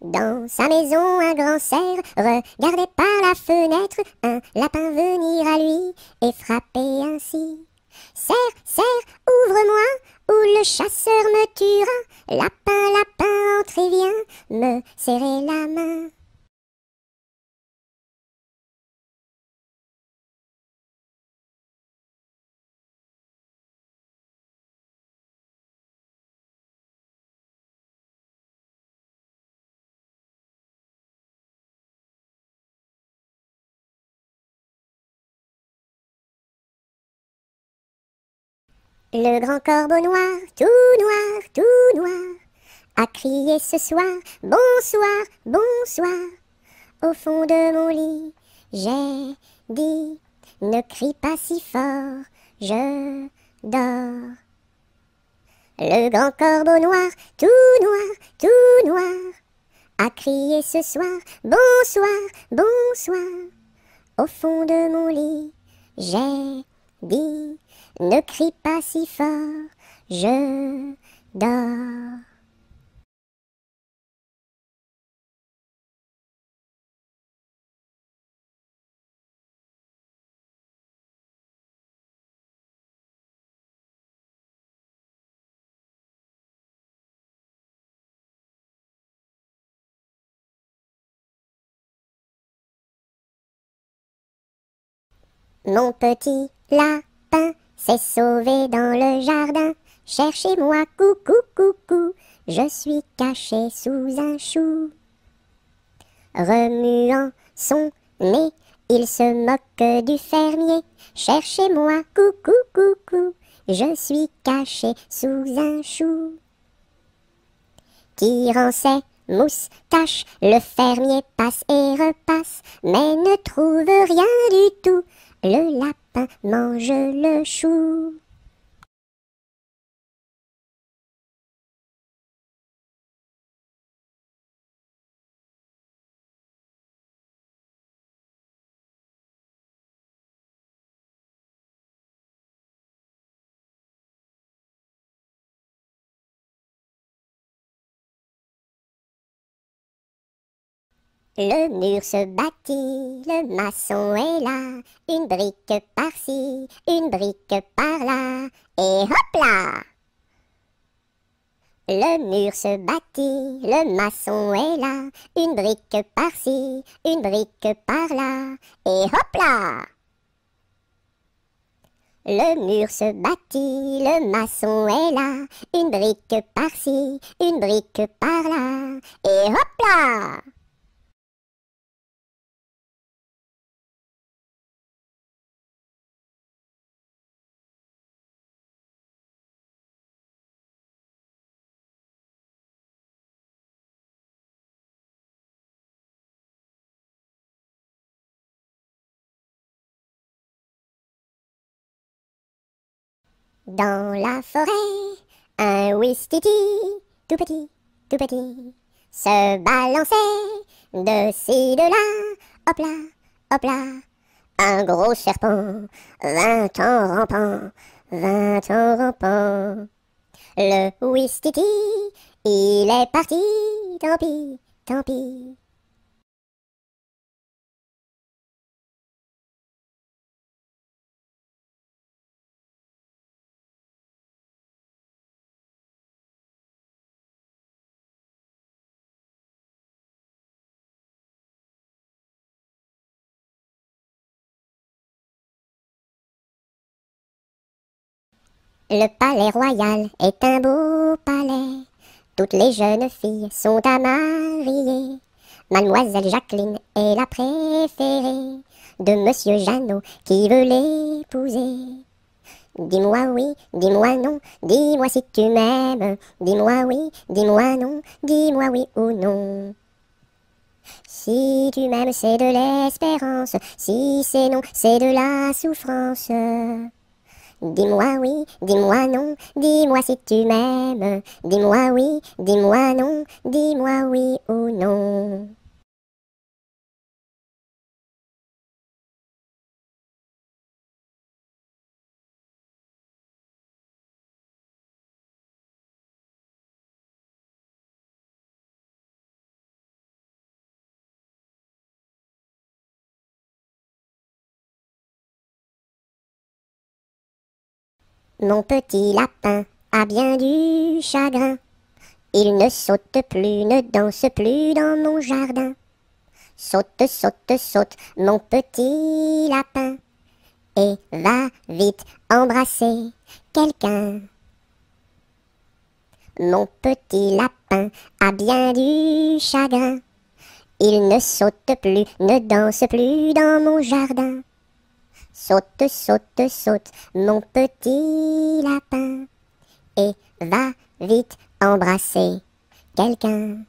Speaker 1: Dans sa maison, un grand cerf regardait par la fenêtre un lapin venir à lui et frapper ainsi. Cerf, cerf, ouvre-moi, ou le chasseur me tuera. Lapin, lapin, entre et viens me serrer la main. Le grand corbeau noir, tout noir, a crié ce soir, bonsoir, bonsoir. Au fond de mon lit, j'ai dit, ne crie pas si fort, je dors. Le grand corbeau noir, tout noir, a crié ce soir, bonsoir, bonsoir. Au fond de mon lit, j'ai dit, ne crie pas si fort, je dors. Mon petit lapin s'est sauvé dans le jardin. Cherchez-moi, coucou, coucou, je suis caché sous un chou. Remuant son nez, il se moque du fermier. Cherchez-moi, coucou, coucou, je suis caché sous un chou. Tirant ses moustaches, le fermier passe et repasse, mais ne trouve rien du tout. Le lapin mange le chou. Le mur se bâtit, le maçon est là, une brique par-ci, une brique par-là, et hop là! Le mur se bâtit, le maçon est là, une brique par-ci, une brique par-là, et hop là! Le mur se bâtit, le maçon est là, une brique par-ci, une brique par-là, et hop là! Dans la forêt, un ouistiti, tout petit, se balançait de ci, de là, hop là, hop là. Un gros serpent vint en rampant, vint en rampant. Le ouistiti, il est parti, tant pis, tant pis. Le palais royal est un beau palais. Toutes les jeunes filles sont à marier. Mademoiselle Jacqueline est la préférée de Monsieur Jeannot qui veut l'épouser. Dis-moi oui, dis-moi non, dis-moi si tu m'aimes. Dis-moi oui, dis-moi non, dis-moi oui ou non. Si tu m'aimes, c'est de l'espérance. Si c'est non, c'est de la souffrance. Dis-moi oui, dis-moi non, dis-moi si tu m'aimes. Dis-moi oui, dis-moi non, dis-moi oui ou non. Mon petit lapin a bien du chagrin. Il ne saute plus, ne danse plus dans mon jardin. Saute, saute, saute, mon petit lapin, et va vite embrasser quelqu'un. Mon petit lapin a bien du chagrin. Il ne saute plus, ne danse plus dans mon jardin. Saute, saute, saute, mon petit lapin, et va vite embrasser quelqu'un.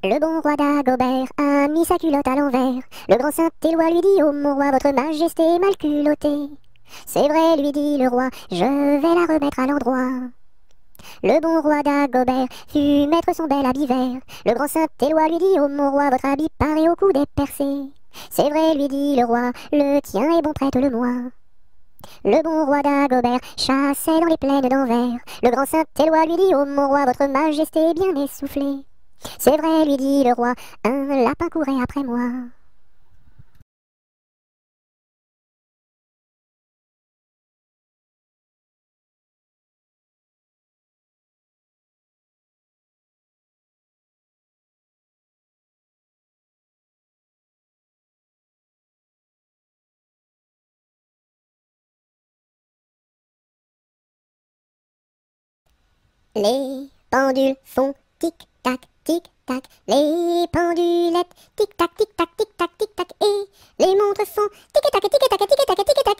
Speaker 1: Le bon roi d'Agobert a mis sa culotte à l'envers. Le grand Saint-Éloi lui dit: oh mon roi, votre majesté est mal culottée. C'est vrai, lui dit le roi, je vais la remettre à l'endroit. Le bon roi d'Agobert fut mettre son bel habit vert. Le grand Saint-Éloi lui dit: oh mon roi, votre habit paraît au cou dépercé. C'est vrai, lui dit le roi, le tien est bon, prête-le-moi. Le bon roi d'Agobert chassait dans les plaines d'Anvers. Le grand Saint-Éloi lui dit: oh mon roi, votre majesté est bien essoufflée. C'est vrai, lui dit le roi, un lapin courait après moi. Les pendules font tic-tac, tic-tac, les pendulettes tic-tac, tic-tac, tic-tac, tic-tac, et les montres font tic-tac, tic-tac, tic-tac, tic-tac.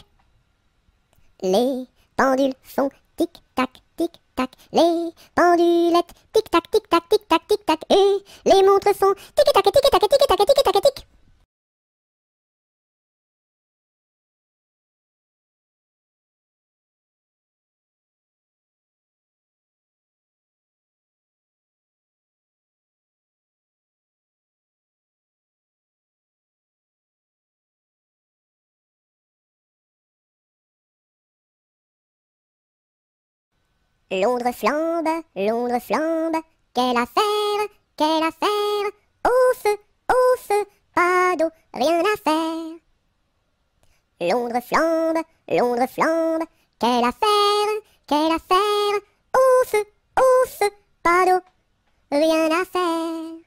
Speaker 1: Les pendules font tic-tac, tic-tac, les pendulettes tic-tac, tic-tac, tic-tac, tic-tac, et les montres font tic-tac, tic-tac, tic-tac, tic-tac, tic. Londres flambe, quelle affaire, quelle affaire. au feu, pas d'eau, rien à faire. Londres flambe, quelle affaire, au feu, pas d'eau, rien à faire.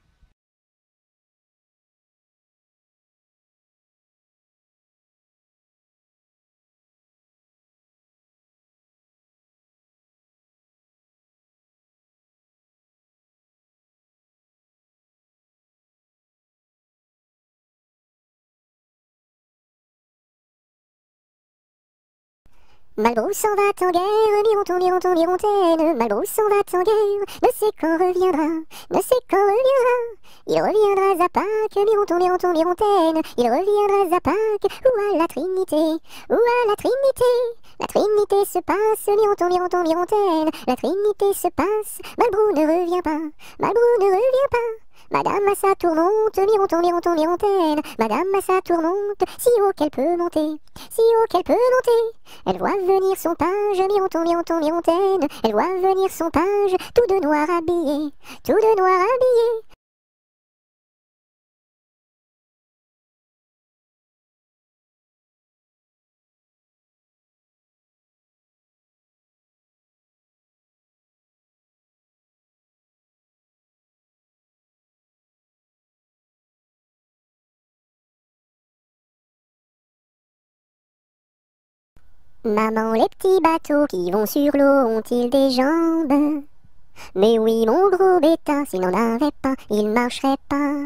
Speaker 1: Malbrousse s'en va en guerre, Mirontaine, Malbrousse s'en va en guerre, ne sait quand reviendra, ne sait quand reviendra. Il reviendra à Pâques, Mirontaine, il reviendra à Pâques, ou à la Trinité, La Trinité se passe, Mirontaine, la Trinité se passe, Malbrou ne revient pas, Malbrou ne revient pas. Madame à sa tourmente, Mirontaine, Madame à sa tourmente, si haut qu'elle peut monter, si haut qu'elle peut monter. Elle voit venir son page, Mirontaine, elle voit venir son page, tout de noir habillé, tout de noir habillé. Maman, les petits bateaux qui vont sur l'eau ont-ils des jambes? Mais oui, mon gros bêta, s'il n'en avait pas, il marcherait pas.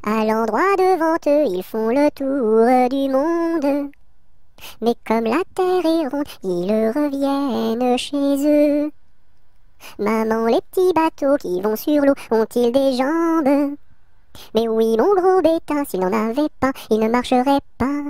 Speaker 1: À l'endroit devant eux, ils font le tour du monde. Mais comme la terre est ronde, ils reviennent chez eux. Maman, les petits bateaux qui vont sur l'eau ont-ils des jambes? Mais oui, mon gros bêta, s'il n'en avait pas, il ne marcherait pas.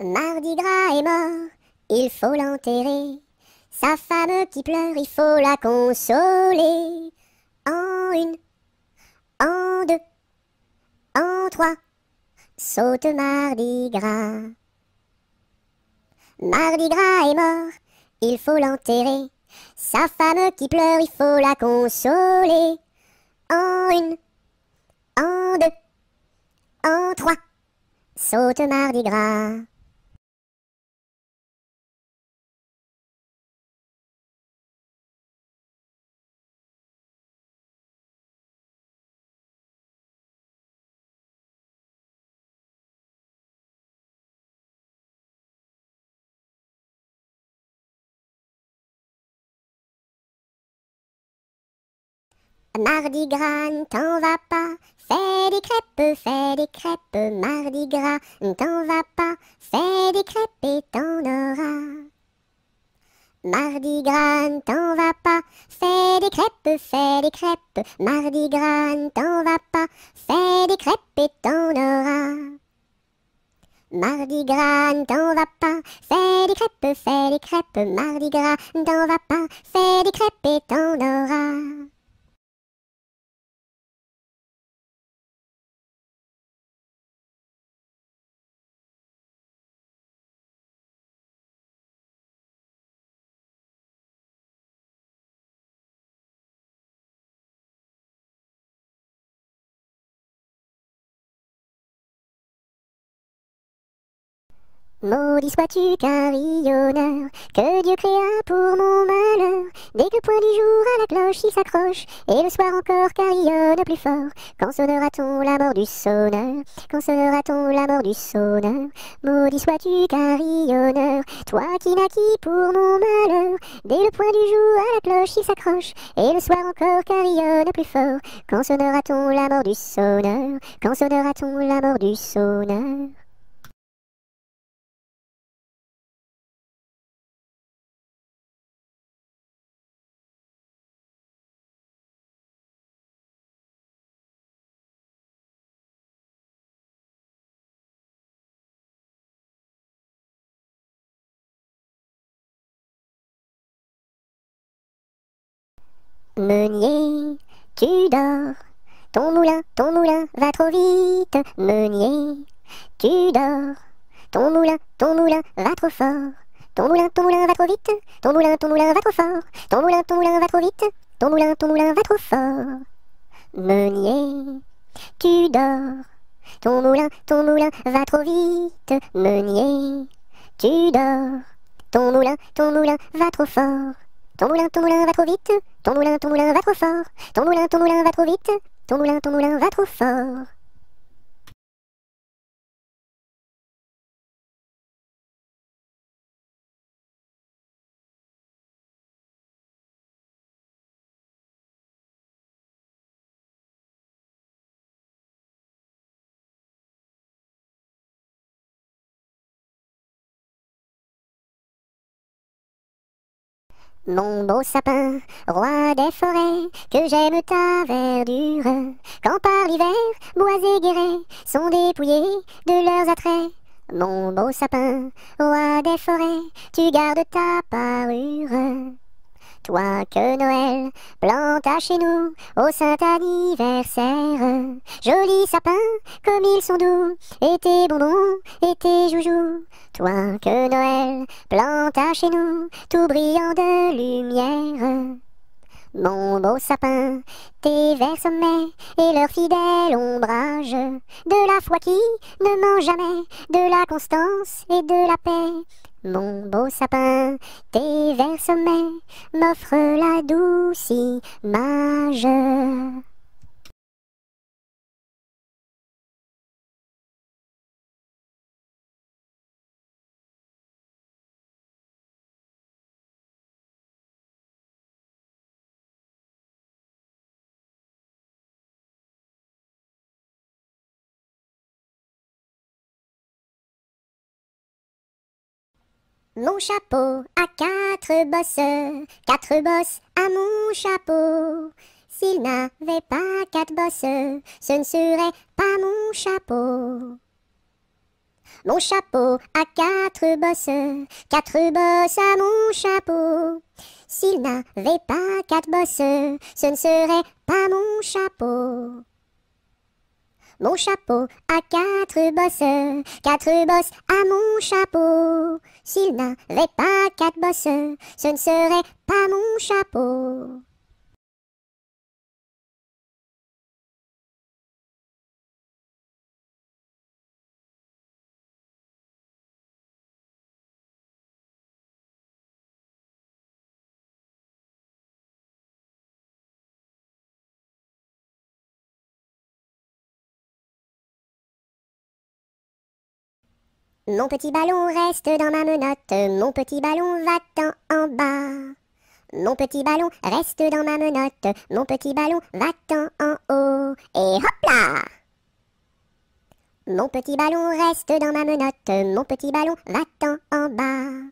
Speaker 1: Mardi Gras est mort, il faut l'enterrer. Sa femme qui pleure, il faut la consoler. En une, en deux, en trois, saute Mardi Gras. Mardi Gras est mort, il faut l'enterrer. Sa femme qui pleure, il faut la consoler. En une, en deux, en trois, saute Mardi Gras. Mardi Gras, ne t'en va pas, fais des crêpes, Mardi Gras, ne t'en va pas, fais des crêpes et t'en auras. Mardi Gras, ne t'en va pas, fais des crêpes, Mardi Gras, ne t'en va pas, fais des crêpes et t'en auras. Mardi Gras, ne t'en va pas, fais des crêpes, Mardi Gras, ne t'en va pas, fais des crêpes et t'en auras. Maudit sois-tu carillonneur, que Dieu créa pour mon malheur. Dès que le point du jour à la cloche il s'accroche, et le soir encore carillonne plus fort. Quand sonnera-t-on la mort du sonneur? Quand sonnera-t-on la mort du sonneur? Maudit sois-tu carillonneur, toi qui naquis pour mon malheur. Dès le point du jour à la cloche il s'accroche, et le soir encore carillonne plus fort. Quand sonnera-t-on la mort du sonneur? Quand sonnera-t-on la mort du sonneur? Meunier, tu dors. Ton moulin va trop vite. Meunier, tu dors. Ton moulin va trop fort. Ton moulin va trop vite. Ton moulin va trop fort. Ton moulin va trop vite. Ton moulin va trop fort. Meunier, tu dors. Ton moulin va trop vite. Meunier, tu dors. Ton moulin va trop fort. Ton moulin va trop vite. Ton moulin va trop fort. Ton moulin va trop vite. Ton moulin va trop fort. Mon beau sapin, roi des forêts, que j'aime ta verdure. Quand par l'hiver, bois et guérets sont dépouillés de leurs attraits. Mon beau sapin, roi des forêts, tu gardes ta parure. Toi que Noël planta chez nous au saint anniversaire. Jolis sapins, comme ils sont doux, et tes bonbons, et tes joujoux. Toi que Noël planta chez nous, tout brillant de lumière. Mon beau sapin, tes verts sommets et leur fidèle ombrage, de la foi qui ne ment jamais, de la constance et de la paix. Mon beau sapin, tes verts sommets m'offrent la douce image. Mon chapeau a quatre bosses à mon chapeau. S'il n'avait pas quatre bosses, ce ne serait pas mon chapeau. Mon chapeau a quatre bosses à mon chapeau. S'il n'avait pas quatre bosses, ce ne serait pas mon chapeau. Mon chapeau a quatre bosses à mon chapeau. S'il n'avait pas quatre bosses, ce ne serait pas mon chapeau. Mon petit ballon reste dans ma menotte, mon petit ballon va-t'en en bas. Mon petit ballon reste dans ma menotte, mon petit ballon va-t'en en haut. Et hop là! Mon petit ballon reste dans ma menotte, mon petit ballon va-t'en en bas.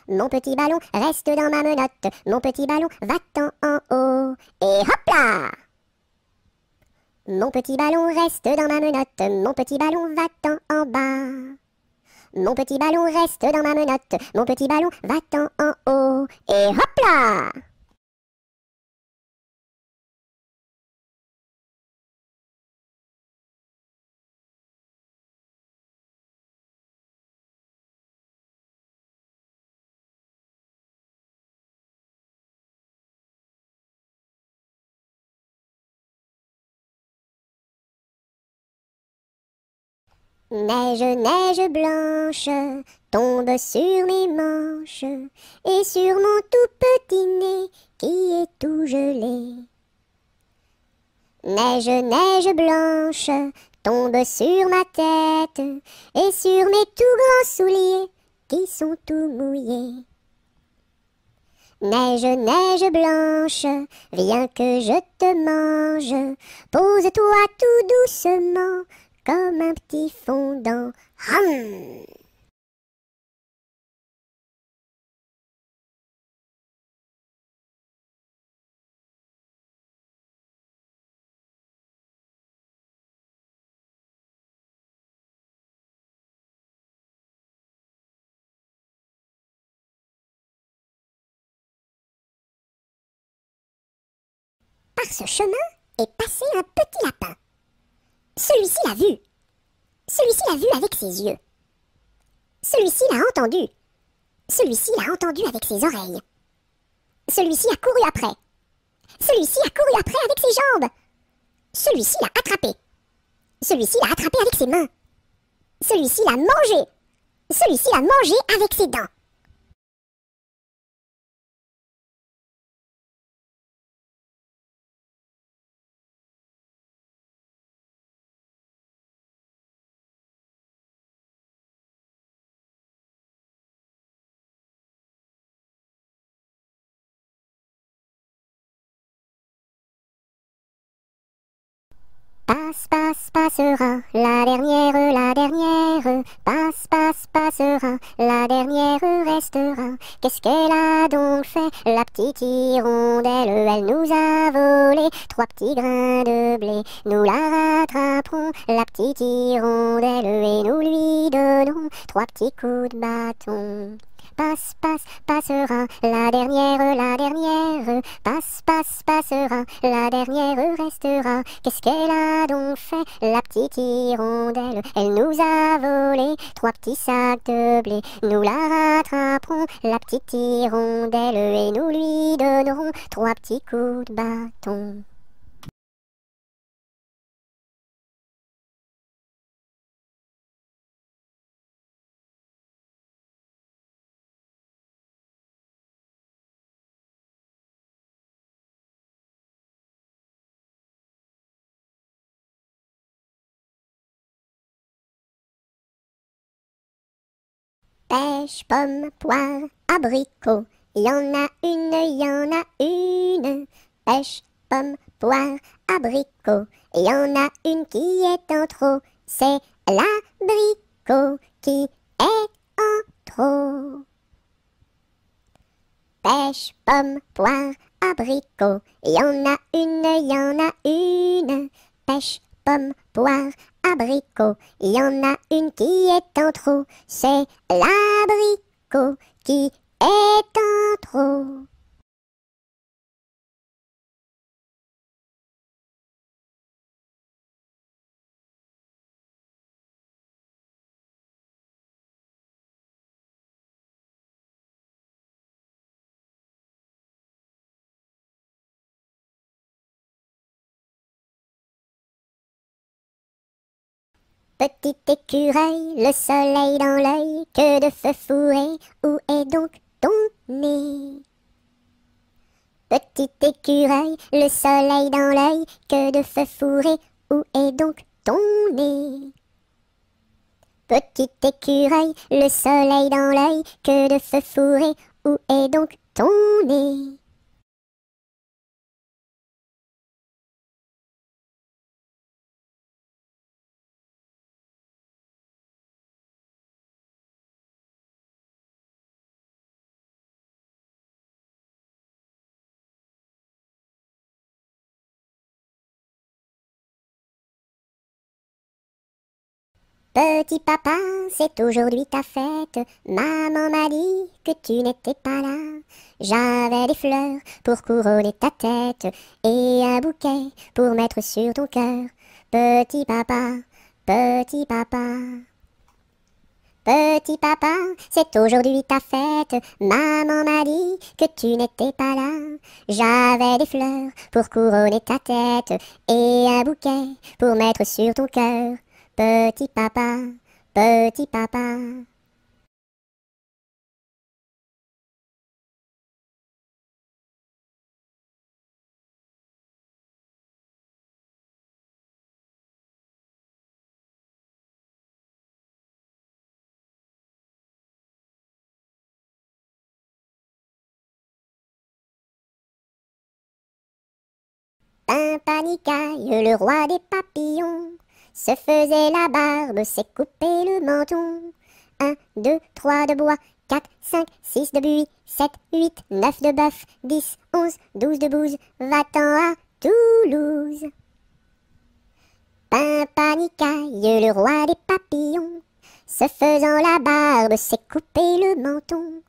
Speaker 1: Mon petit ballon reste dans ma menotte, mon petit ballon va-t'en en haut. Et hop là! Mon petit ballon reste dans ma menotte, mon petit ballon va-t'en en bas. Mon petit ballon reste dans ma menotte, mon petit ballon va-t'en en haut. Et hop là! Neige, neige blanche, tombe sur mes manches et sur mon tout petit nez qui est tout gelé. Neige, neige blanche, tombe sur ma tête et sur mes tout grands souliers qui sont tout mouillés. Neige, neige blanche, viens que je te mange, pose-toi tout doucement comme un petit fondant. Hum. Par ce chemin est passé un petit lapin. Celui-ci l'a vu. Celui-ci l'a vu avec ses yeux. Celui-ci l'a entendu. Celui-ci l'a entendu avec ses oreilles. Celui-ci a couru après. Celui-ci a couru après avec ses jambes. Celui-ci l'a attrapé. Celui-ci l'a attrapé avec ses mains. Celui-ci l'a mangé. Celui-ci l'a mangé avec ses dents. Passe, passe, passera, la dernière, passe, passe, passera, la dernière restera. Qu'est-ce qu'elle a donc fait, la petite hirondelle? Elle nous a volé 3 petits grains de blé. Nous la rattraperons, la petite hirondelle, et nous lui donnerons 3 petits coups de bâton. Passe, passe, passera, la dernière, passe, passe, passera, la dernière restera. Qu'est-ce qu'elle a donc fait, la petite hirondelle? Elle nous a volé 3 petits sacs de blé. Nous la rattraperons, la petite hirondelle, et nous lui donnerons 3 petits coups de bâton. Pêche, pomme, poire, abricot, y en a une, y en a une. Pêche, pomme, poire, abricot, y en a une qui est en trop. C'est l'abricot qui est en trop. Pêche, pomme, poire, abricot, y en a une, y en a une. Pêche, pomme, poire, abricot, il y en a une qui est en trop, c'est l'abricot qui est en trop. Petit écureuil, le soleil dans l'œil, que de feu fourré, où est donc ton nez? Petit écureuil, le soleil dans l'œil, que de feu fourré, où est donc ton nez? Petit écureuil, le soleil dans l'œil, que de feu fourré, où est donc ton nez? Petit papa, c'est aujourd'hui ta fête. Maman m'a dit que tu n'étais pas là. J'avais des fleurs pour couronner ta tête et un bouquet pour mettre sur ton cœur. Petit papa, petit papa. Petit papa, c'est aujourd'hui ta fête. Maman m'a dit que tu n'étais pas là. J'avais des fleurs pour couronner ta tête et un bouquet pour mettre sur ton cœur. Petit papa, petit papa. Pimpanicaille, le roi des papillons, se faisait la barbe, s'est coupé le menton. 1, 2, 3 de bois, 4, 5, 6 de buis, 7, 8, 9 de bœuf, 10, 11, 12 de bouse, va-t'en à Toulouse. Pimpanicaille, le roi des papillons, se faisant la barbe, s'est coupé le menton.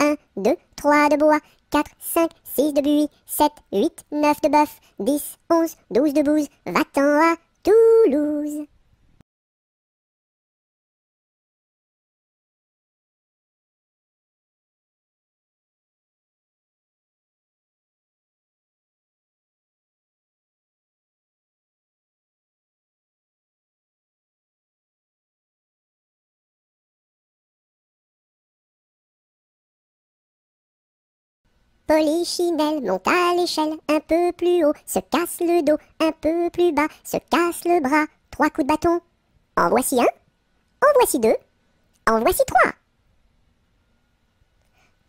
Speaker 1: 1, 2, 3 de bois, 4, 5, 6 de buis, 7, 8, 9 de bœuf, 10, 11, 12 de bouse, va-t'en à Toulouse. Polichinelle monte à l'échelle, un peu plus haut, se casse le dos, un peu plus bas, se casse le bras, 3 coups de bâton. En voici un, en voici deux, en voici trois.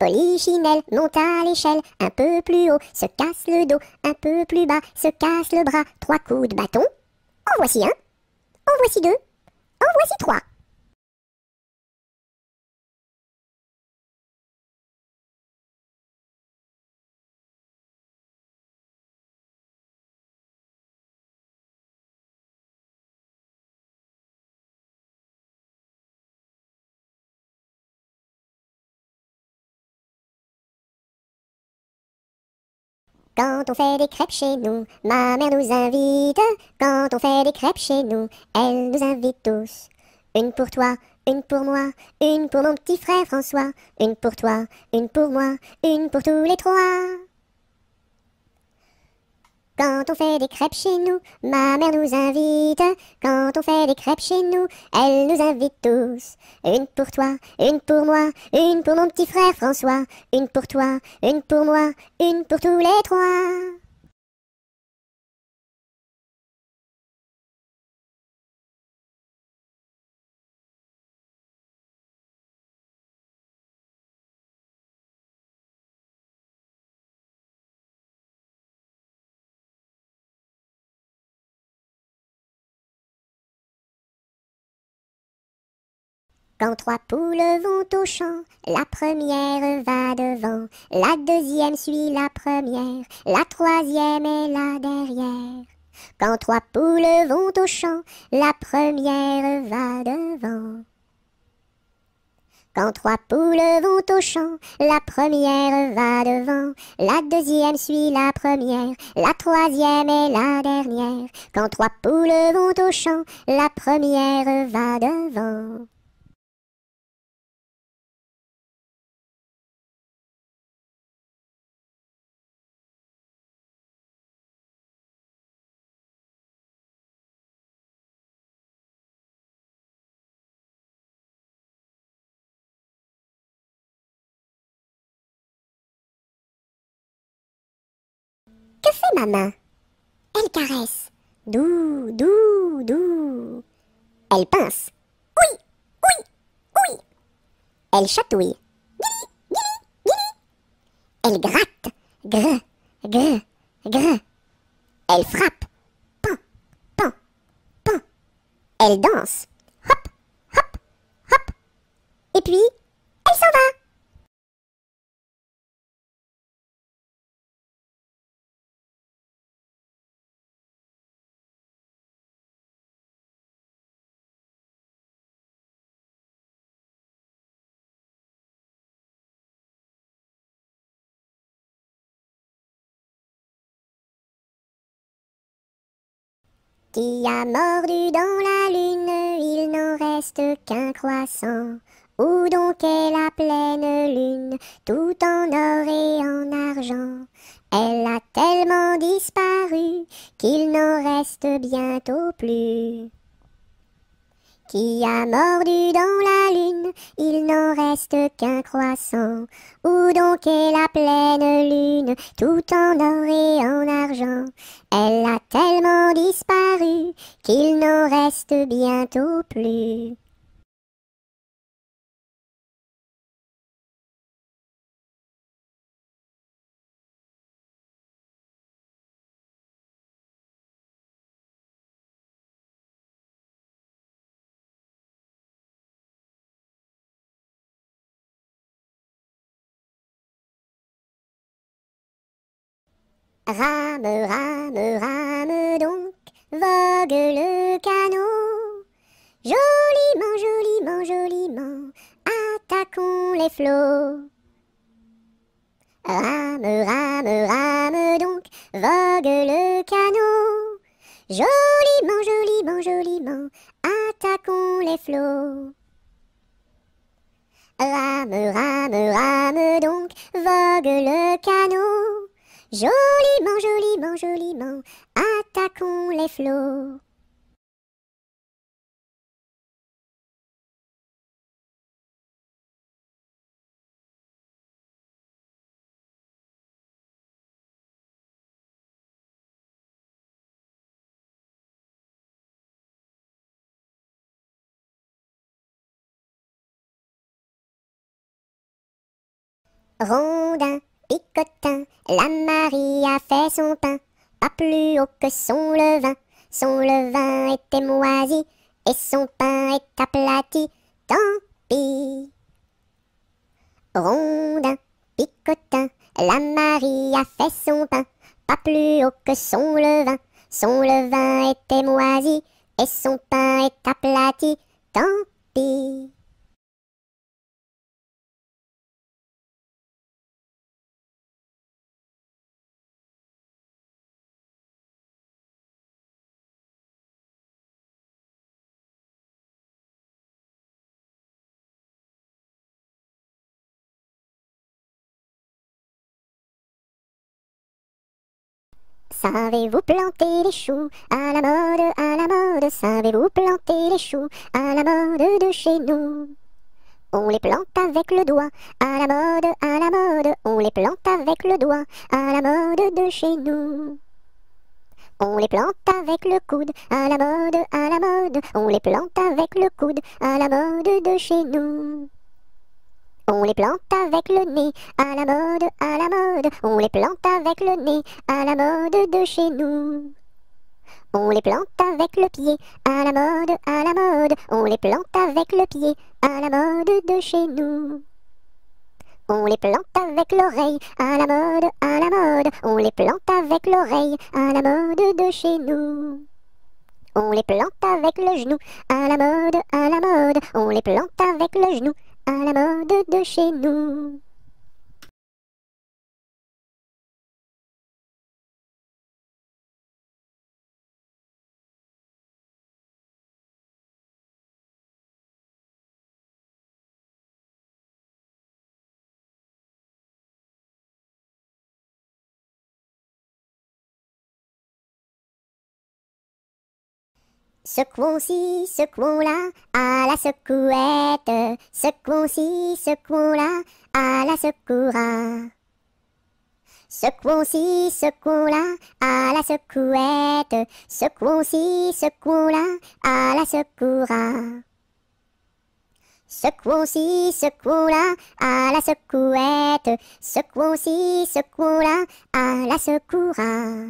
Speaker 1: Polichinelle monte à l'échelle, un peu plus haut, se casse le dos, un peu plus bas, se casse le bras, 3 coups de bâton. En voici un, en voici deux, en voici trois. Quand on fait des crêpes chez nous, ma mère nous invite. Quand on fait des crêpes chez nous, elle nous invite tous. Une pour toi, une pour moi, une pour mon petit frère François. Une pour toi, une pour moi, une pour tous les trois. Quand on fait des crêpes chez nous, ma mère nous invite. Quand on fait des crêpes chez nous, elle nous invite tous. Une pour toi, une pour moi, une pour mon petit frère François. Une pour toi, une pour moi, une pour tous les trois. Quand 3 poules vont au champ, la première va devant, la deuxième suit la première, la troisième est là derrière. Quand 3 poules vont au champ, la première va devant. Quand 3 poules vont au champ, la première va devant, la deuxième suit la première, la troisième est la dernière. Quand 3 poules vont au champ, la première va devant. Que fait ma main? Elle caresse. Doux, doux, doux. Elle pince. Oui, oui, oui. Elle chatouille. Elle gratte. Grr, grr, grr. Elle frappe. Pan, pan, pan. Elle danse. Hop, hop, hop. Et puis, elle s'en va. Qui a mordu dans la lune, il n'en reste qu'un croissant. Où donc est la pleine lune, tout en or et en argent? Elle a tellement disparu qu'il n'en reste bientôt plus. Qui a mordu dans la lune, il n'en reste qu'un croissant. Où donc est la pleine lune, tout en or et en argent? Elle a tellement disparu qu'il n'en reste bientôt plus. Rame, rame, rame donc, vogue le canot. Joliment, joliment, joliment, attaquons les flots. Rame, rame, rame donc, vogue le canot. Joliment, joliment, joliment, attaquons les flots. Rame, rame, rame donc, vogue le canot. Joliment, joliment, joliment, attaquons les flots. Rondin, picotin, la Marie a fait son pain, pas plus haut que son levain était moisi, et son pain est aplati, tant pis. Rondin, picotin, la Marie a fait son pain, pas plus haut que son levain était moisi, et son pain est aplati, tant pis. Savez-vous planter les choux à la mode, savez-vous planter les choux à la mode de chez nous? On les plante avec le doigt, à la mode, on les plante avec le doigt, à la mode de chez nous. On les plante avec le coude, à la mode, on les plante avec le coude, à la mode de chez nous. On les plante avec le nez, à la mode, on les plante avec le nez, à la mode de chez nous. On les plante avec le pied, à la mode, on les plante avec le pied, à la mode de chez nous. On les plante avec l'oreille, à la mode, on les plante avec l'oreille, à la mode de chez nous. On les plante avec le genou, à la mode, on les plante avec le genou, à la mode de chez nous. Secouons-ci, secouons-là, à la secouette. Secouons-ci, secouons-là, à la secoura. Secouons-ci, secouons-là, à la secouette. Secouons-ci, secouons-là, à la secoura. Secouons-ci, secouons-là, à la secouette. Secouons-ci, secouons-là, à la secoura.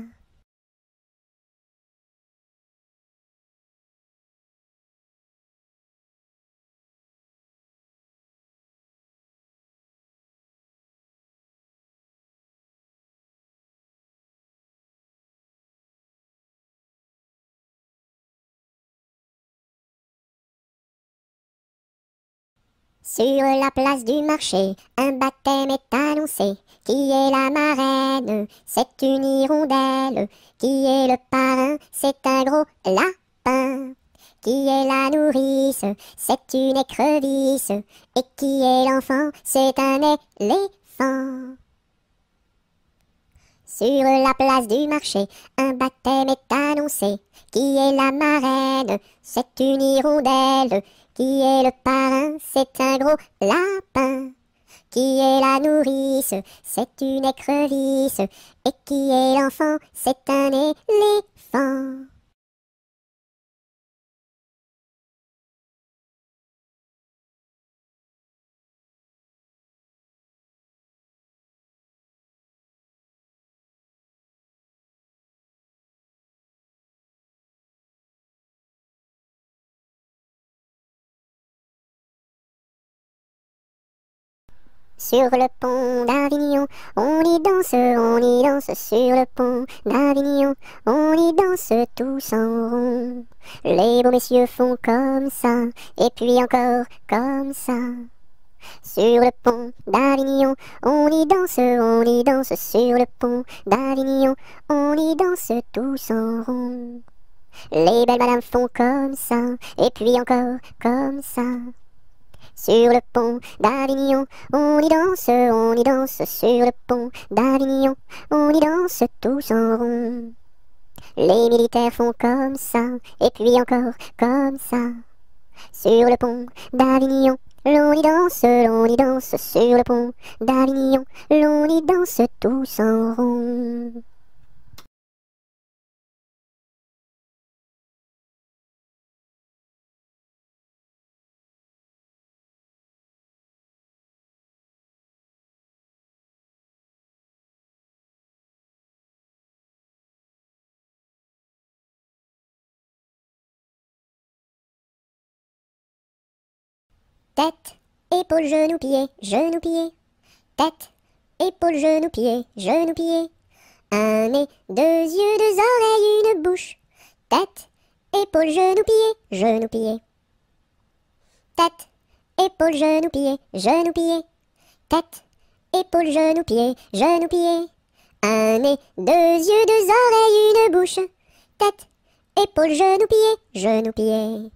Speaker 1: Sur la place du marché, un baptême est annoncé. Qui est la marraine? C'est une hirondelle. Qui est le parrain? C'est un gros lapin. Qui est la nourrice? C'est une écrevisse. Et qui est l'enfant? C'est un éléphant. Sur la place du marché, un baptême est annoncé. Qui est la marraine? C'est une hirondelle. Qui est le parrain? C'est un gros lapin. Qui est la nourrice? C'est une écrevisse. Et qui est l'enfant? C'est un éléphant. Sur le pont d'Avignon, on y danse sur le pont d'Avignon, on y danse tous en rond. Les beaux messieurs font comme ça, et puis encore comme ça. Sur le pont d'Avignon, on y danse sur le pont d'Avignon, on y danse tous en rond. Les belles madames font comme ça, et puis encore comme ça. Sur le pont d'Avignon, on y danse sur le pont d'Avignon, on y danse tous en rond. Les militaires font comme ça, et puis encore comme ça. Sur le pont d'Avignon, l'on y danse sur le pont d'Avignon, l'on y danse tous en rond. Tête, épaules, genoux, pieds, genoux, pieds. Tête, épaules, genoux, pieds, genoux, pieds. Un nez, deux yeux, deux oreilles, une bouche. Tête, épaules, genoux, pieds, genoux, pieds. Tête, épaules, genoux, pieds, genoux, pieds. Tête, épaules, genoux, pieds, genoux, pieds. Un nez, deux yeux, deux oreilles, une bouche. Tête, épaules, genoux, pieds, genoux, pieds.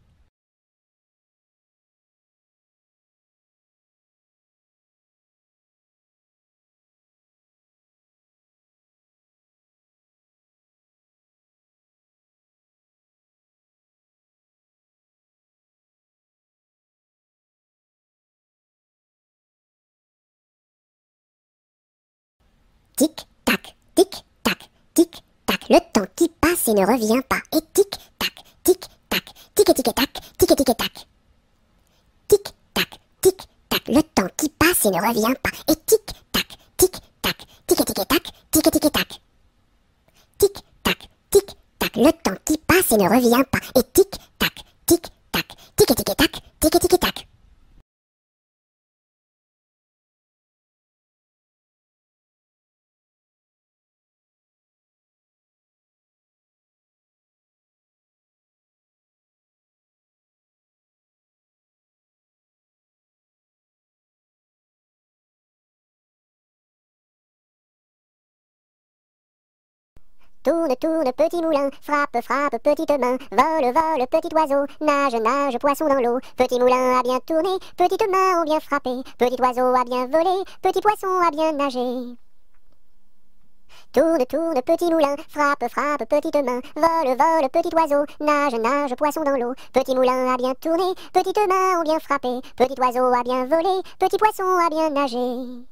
Speaker 1: Tic-tac, tic-tac, tic-tac, le temps qui passe et ne revient pas. Et tic-tac, tic-tac, tic-tic-tac, tic-tic-tac. Tic-tac, tic-tac, le temps qui passe et ne revient pas. Et tic-tac, tic-tac, tic-tic-tac, tic-tic-tac. Tic-tac, tic-tac, le temps qui passe et ne revient pas. Et tic-tac, tic-tac, tic-tic-tac, tic-tic-tac. Tourne, tourne, petit moulin, frappe, frappe, petite main, vole, vole, petit oiseau, nage, nage, poisson dans l'eau. Petit moulin a bien tourné, petites mains ont bien frappé, petit oiseau a bien volé, petit poisson a bien nagé. Tourne, tourne, petit moulin, frappe, frappe, petite main, vole, vole, petit oiseau, nage, nage, poisson dans l'eau. Petit moulin a bien tourné, petites mains ont bien frappé, petit oiseau a bien volé, petit poisson a bien nagé.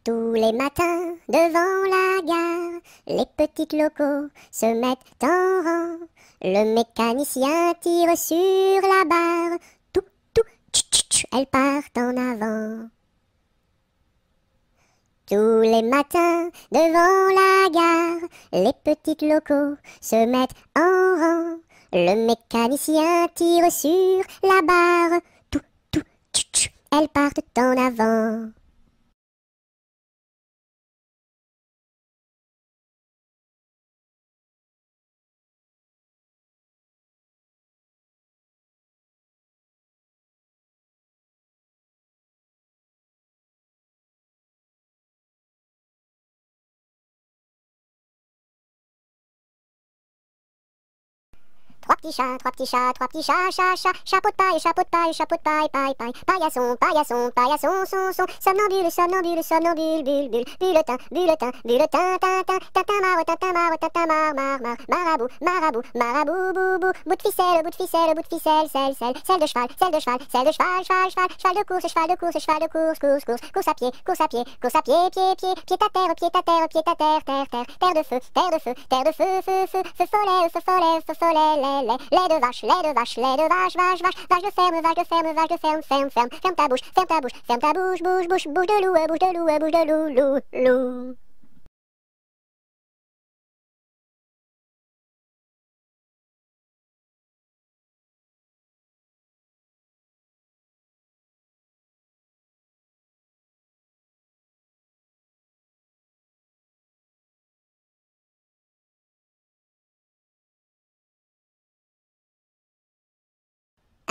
Speaker 1: Tous les matins, devant la gare, les petites locaux se mettent en rang. Le mécanicien tire sur la barre. Tout, tout, tch, tch, tch, elles partent en avant. Tous les matins, devant la gare, les petites locaux se mettent en rang. Le mécanicien tire sur la barre. Tout, tout, tch, tch, elles partent en avant. Trois petits chats, trois petits chats, trois petits chats, chat, chat, chapeau de paille, chapeau de paille, chapeau de paille, paille, paille, paillasson, paillasson, paillasson, son, somnambule, somnambule, somnambule, bulle, bulle, bulletin, bulletin, bulletin, tintin, tintin, mar, marabout, marabout, marabout, boubou, bout de ficelle, bout de ficelle, bout de ficelle, selle de cheval, selle de cheval, selle de cheval, cheval, cheval, cheval de course, cheval de course, cheval de course, course, course, course à pied, course à pied, course à pied, pied, pied, pied à terre, pied à terre, pied à terre, terre, terre, terre de feu, terre de feu, terre de feu, feu, feu, feu follet, feu follet, feu follet, lait de vache, lait de vache, lait de vache, vache, vache, vache de ferme, vache de ferme, vache de ferme, ferme, ferme, ferme ta bouche, ferme ta bouche, ferme ta bouche, bouche, bouche, bouche de loup, bouche de loup, bouche de loup, loup, loup.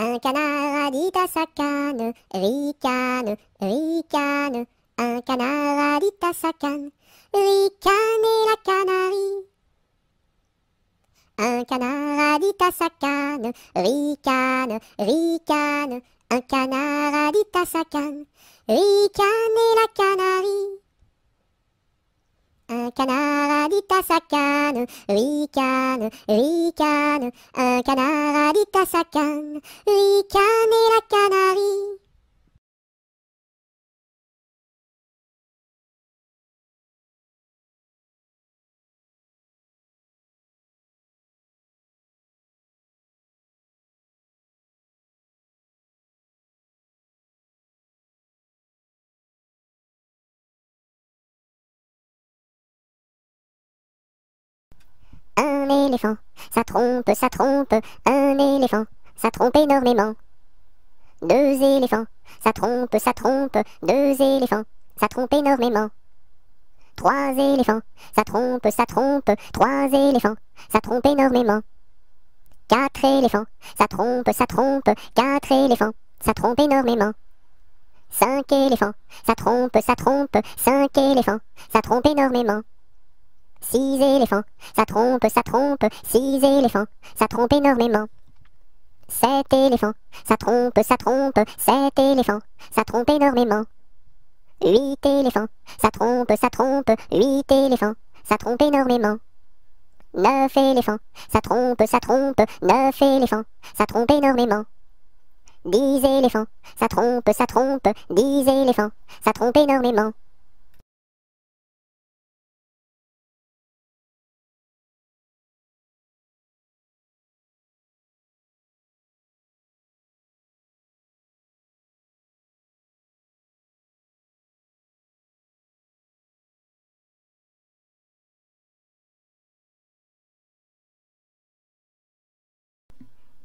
Speaker 1: Un canard a dit à sa canne, ricane, ricane. Un canard a dit à sa canne, ricane et la canarie. Un canard a dit à sa canne, ricane, ricane. Un canard a dit à sa canne, ricane et la canarie. Un canard a dit à sa canne, ricane, ricane. Un canard a dit à sa canne, ricane et la canarie. Un éléphant, ça trompe, un éléphant, ça trompe énormément. Deux éléphants, ça trompe, deux éléphants, ça trompe énormément. Trois éléphants, ça trompe, trois éléphants, ça trompe énormément. Quatre éléphants, ça trompe, quatre éléphants, ça trompe énormément. Cinq éléphants, ça trompe, cinq éléphants, ça trompe énormément. Six éléphants, ça trompe, six éléphants, ça trompe énormément. Sept éléphants, ça trompe, sept éléphants, ça trompe énormément. Huit éléphants, ça trompe, huit éléphants, ça trompe énormément. Neuf éléphants, ça trompe, neuf éléphants, ça trompe énormément. 10 éléphants, ça trompe, 10 éléphants, ça trompe énormément.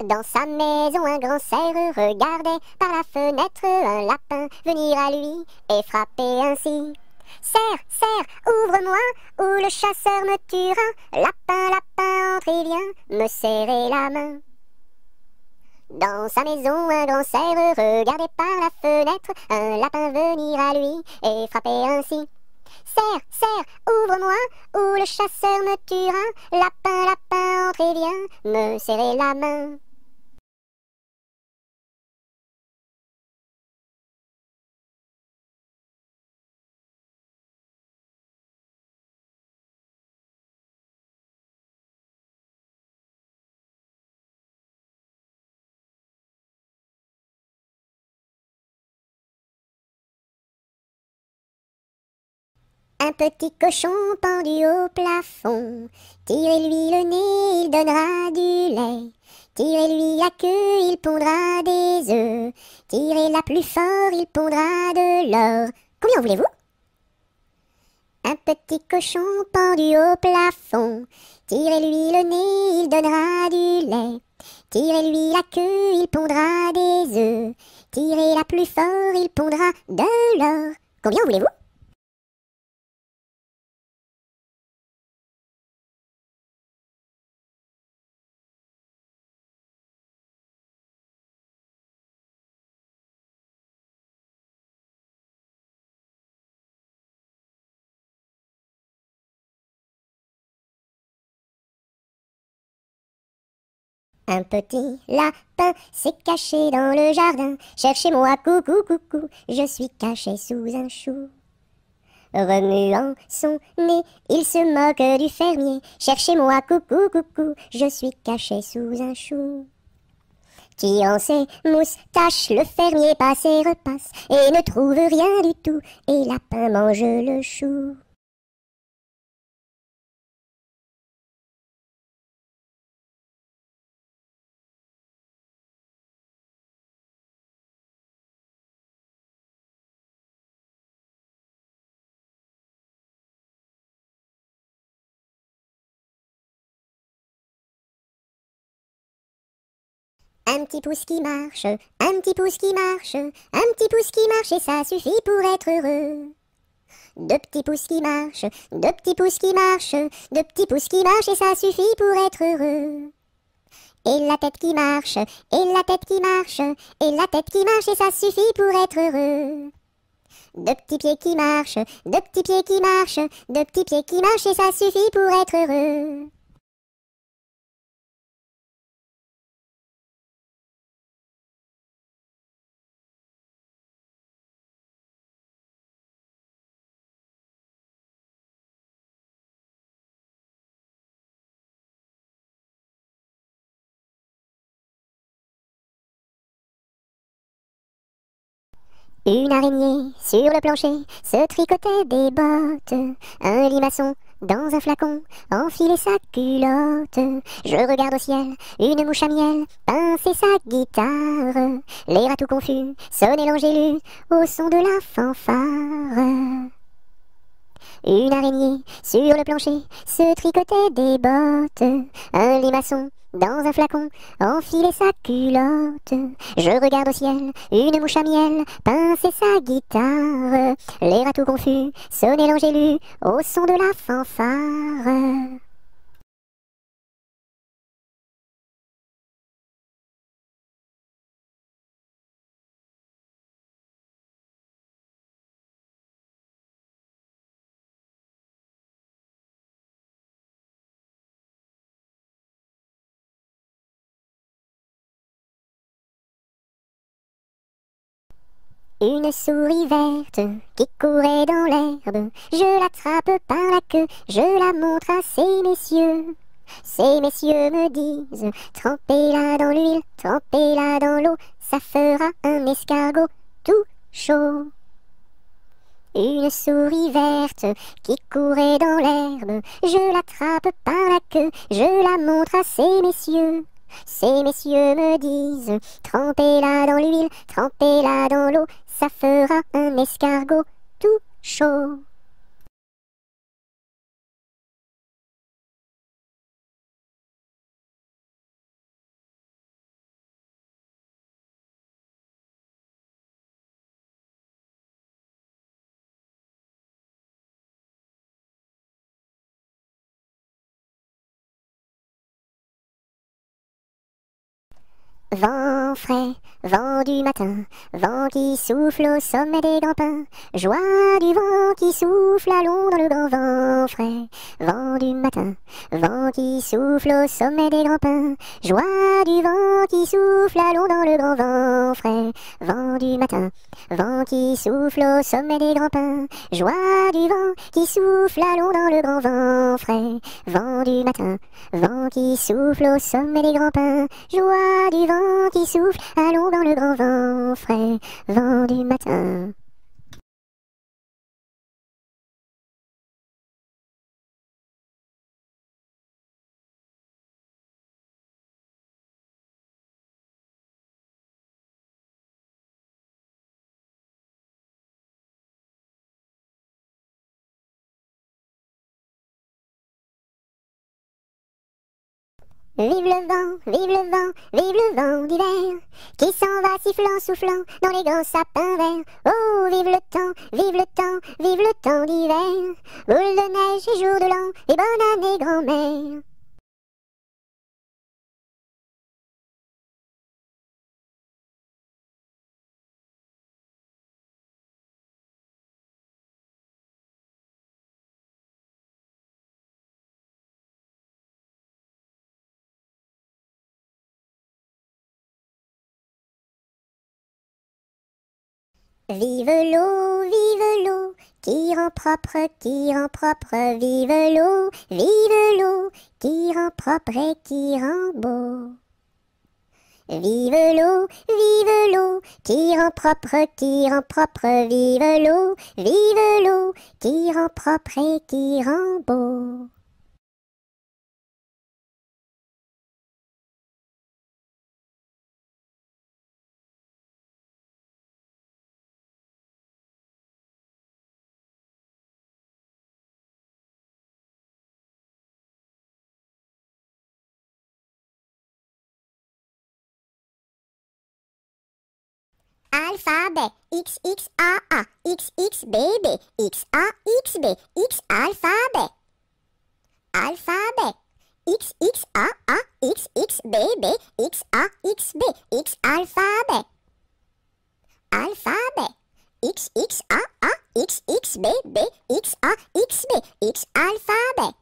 Speaker 1: Dans sa maison, un grand cerf regardait par la fenêtre un lapin venir à lui et frapper ainsi. Cerf, cerf, ouvre-moi, ou le chasseur me tuera. Lapin, lapin, entre et viens me serrer la main. Dans sa maison, un grand cerf regardait par la fenêtre un lapin venir à lui et frapper ainsi. Cerf, cerf, ouvre-moi, ou le chasseur me tuera. Lapin, lapin, entre et viens me serrer la main. Un petit cochon pendu au plafond, tirez-lui le nez, il donnera du lait. Tirez-lui la queue, il pondra des œufs. Tirez-la plus fort, il pondra de l'or. Combien voulez-vous? Un petit cochon pendu au plafond, tirez-lui le nez, il donnera du lait. Tirez-lui la queue, il pondra des œufs. Tirez-la plus fort, il pondra de l'or. Combien voulez-vous? Un petit lapin s'est caché dans le jardin. Cherchez-moi, coucou, coucou, je suis caché sous un chou. Remuant son nez, il se moque du fermier. Cherchez-moi, coucou, coucou, je suis caché sous un chou. Tirant ses moustaches, le fermier passe et repasse et ne trouve rien du tout, et lapin mange le chou. Un petit pouce qui marche, un petit pouce qui marche, un petit pouce qui marche et ça suffit pour être heureux. Deux petits pouces qui marchent, deux petits pouces qui marchent, deux petits pouces qui marchent et ça suffit pour être heureux. Et la tête qui marche, et la tête qui marche, et la tête qui marche, et ça suffit pour être heureux. Deux petits pieds qui marchent, deux petits pieds qui marchent, deux petits pieds qui marchent, et ça suffit pour être heureux. Une araignée sur le plancher se tricotait des bottes. Un limaçon dans un flacon enfilait sa culotte. Je regarde au ciel, une mouche à miel pincer sa guitare. Les rats tout confus sonnaient l'angélus au son de la fanfare. Une araignée sur le plancher se tricotait des bottes. Un limaçon dans un flacon enfilait sa culotte. Je regarde au ciel, une mouche à miel pincer sa guitare. Les rats tout confus sonnaient l'angélus au son de la fanfare. Une souris verte qui courait dans l'herbe, je l'attrape par la queue, je la montre à ces messieurs. Ces messieurs me disent, trempez-la dans l'huile, trempez-la dans l'eau, ça fera un escargot tout chaud. Une souris verte qui courait dans l'herbe, je l'attrape par la queue, je la montre à ces messieurs. Ces messieurs me disent, trempez-la dans l'huile, trempez-la dans l'eau, ça fera un escargot tout chaud. Vent frais, vent du matin, vent qui souffle au sommet des grands pins, joie du vent qui souffle à l'ombre dans le grand vent frais. Vent du matin, vent qui souffle au sommet des grands pins, joie du vent qui souffle à l'ombre dans le grand vent frais. Vent du matin, vent qui souffle au sommet des grands pins, joie du vent qui souffle à l'ombre dans le grand vent frais. Vent du matin, vent qui souffle au sommet des grands pins, joie du vent qui souffle, allons dans le grand vent frais, vent du matin. Vive le vent, vive le vent, vive le vent d'hiver, qui s'en va sifflant, soufflant dans les grands sapins verts. Oh, vive le temps, vive le temps, vive le temps d'hiver, boule de neige et jour de l'an, et bonne année grand-mère. Vive l'eau, qui rend propre, vive l'eau, qui rend propre et qui rend beau. Vive l'eau, qui rend propre, vive l'eau, qui rend propre et qui rend beau. Alphabet, X, X, A, A, X, X, B, B, X, A, X, B, X, alphabet. Alphabet, X, X, A, A, X, X, B, B, X, A, X, B, X, alphabet. Alphabet. X, X, A, A, X, X, B, B, X, A, X, B, X, alphabet.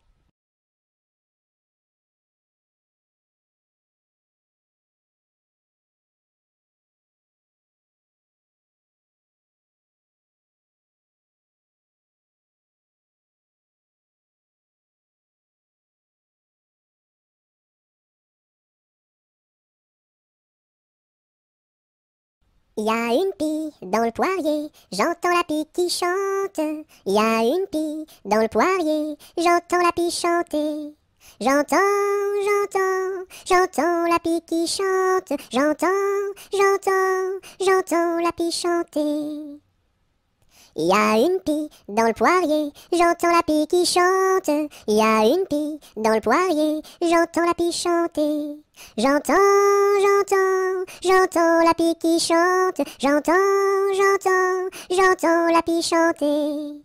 Speaker 1: Il y a une pie dans le poirier, j'entends la pie qui chante. Il y a une pie dans le poirier, j'entends la pie chanter. J'entends, j'entends la pie qui chante. J'entends la pie chanter. Il y a une pie dans le poirier, j'entends la pie qui chante. Il y a une pie dans le poirier, j'entends la pie chanter. J'entends la pie qui chante. J'entends la pie chanter.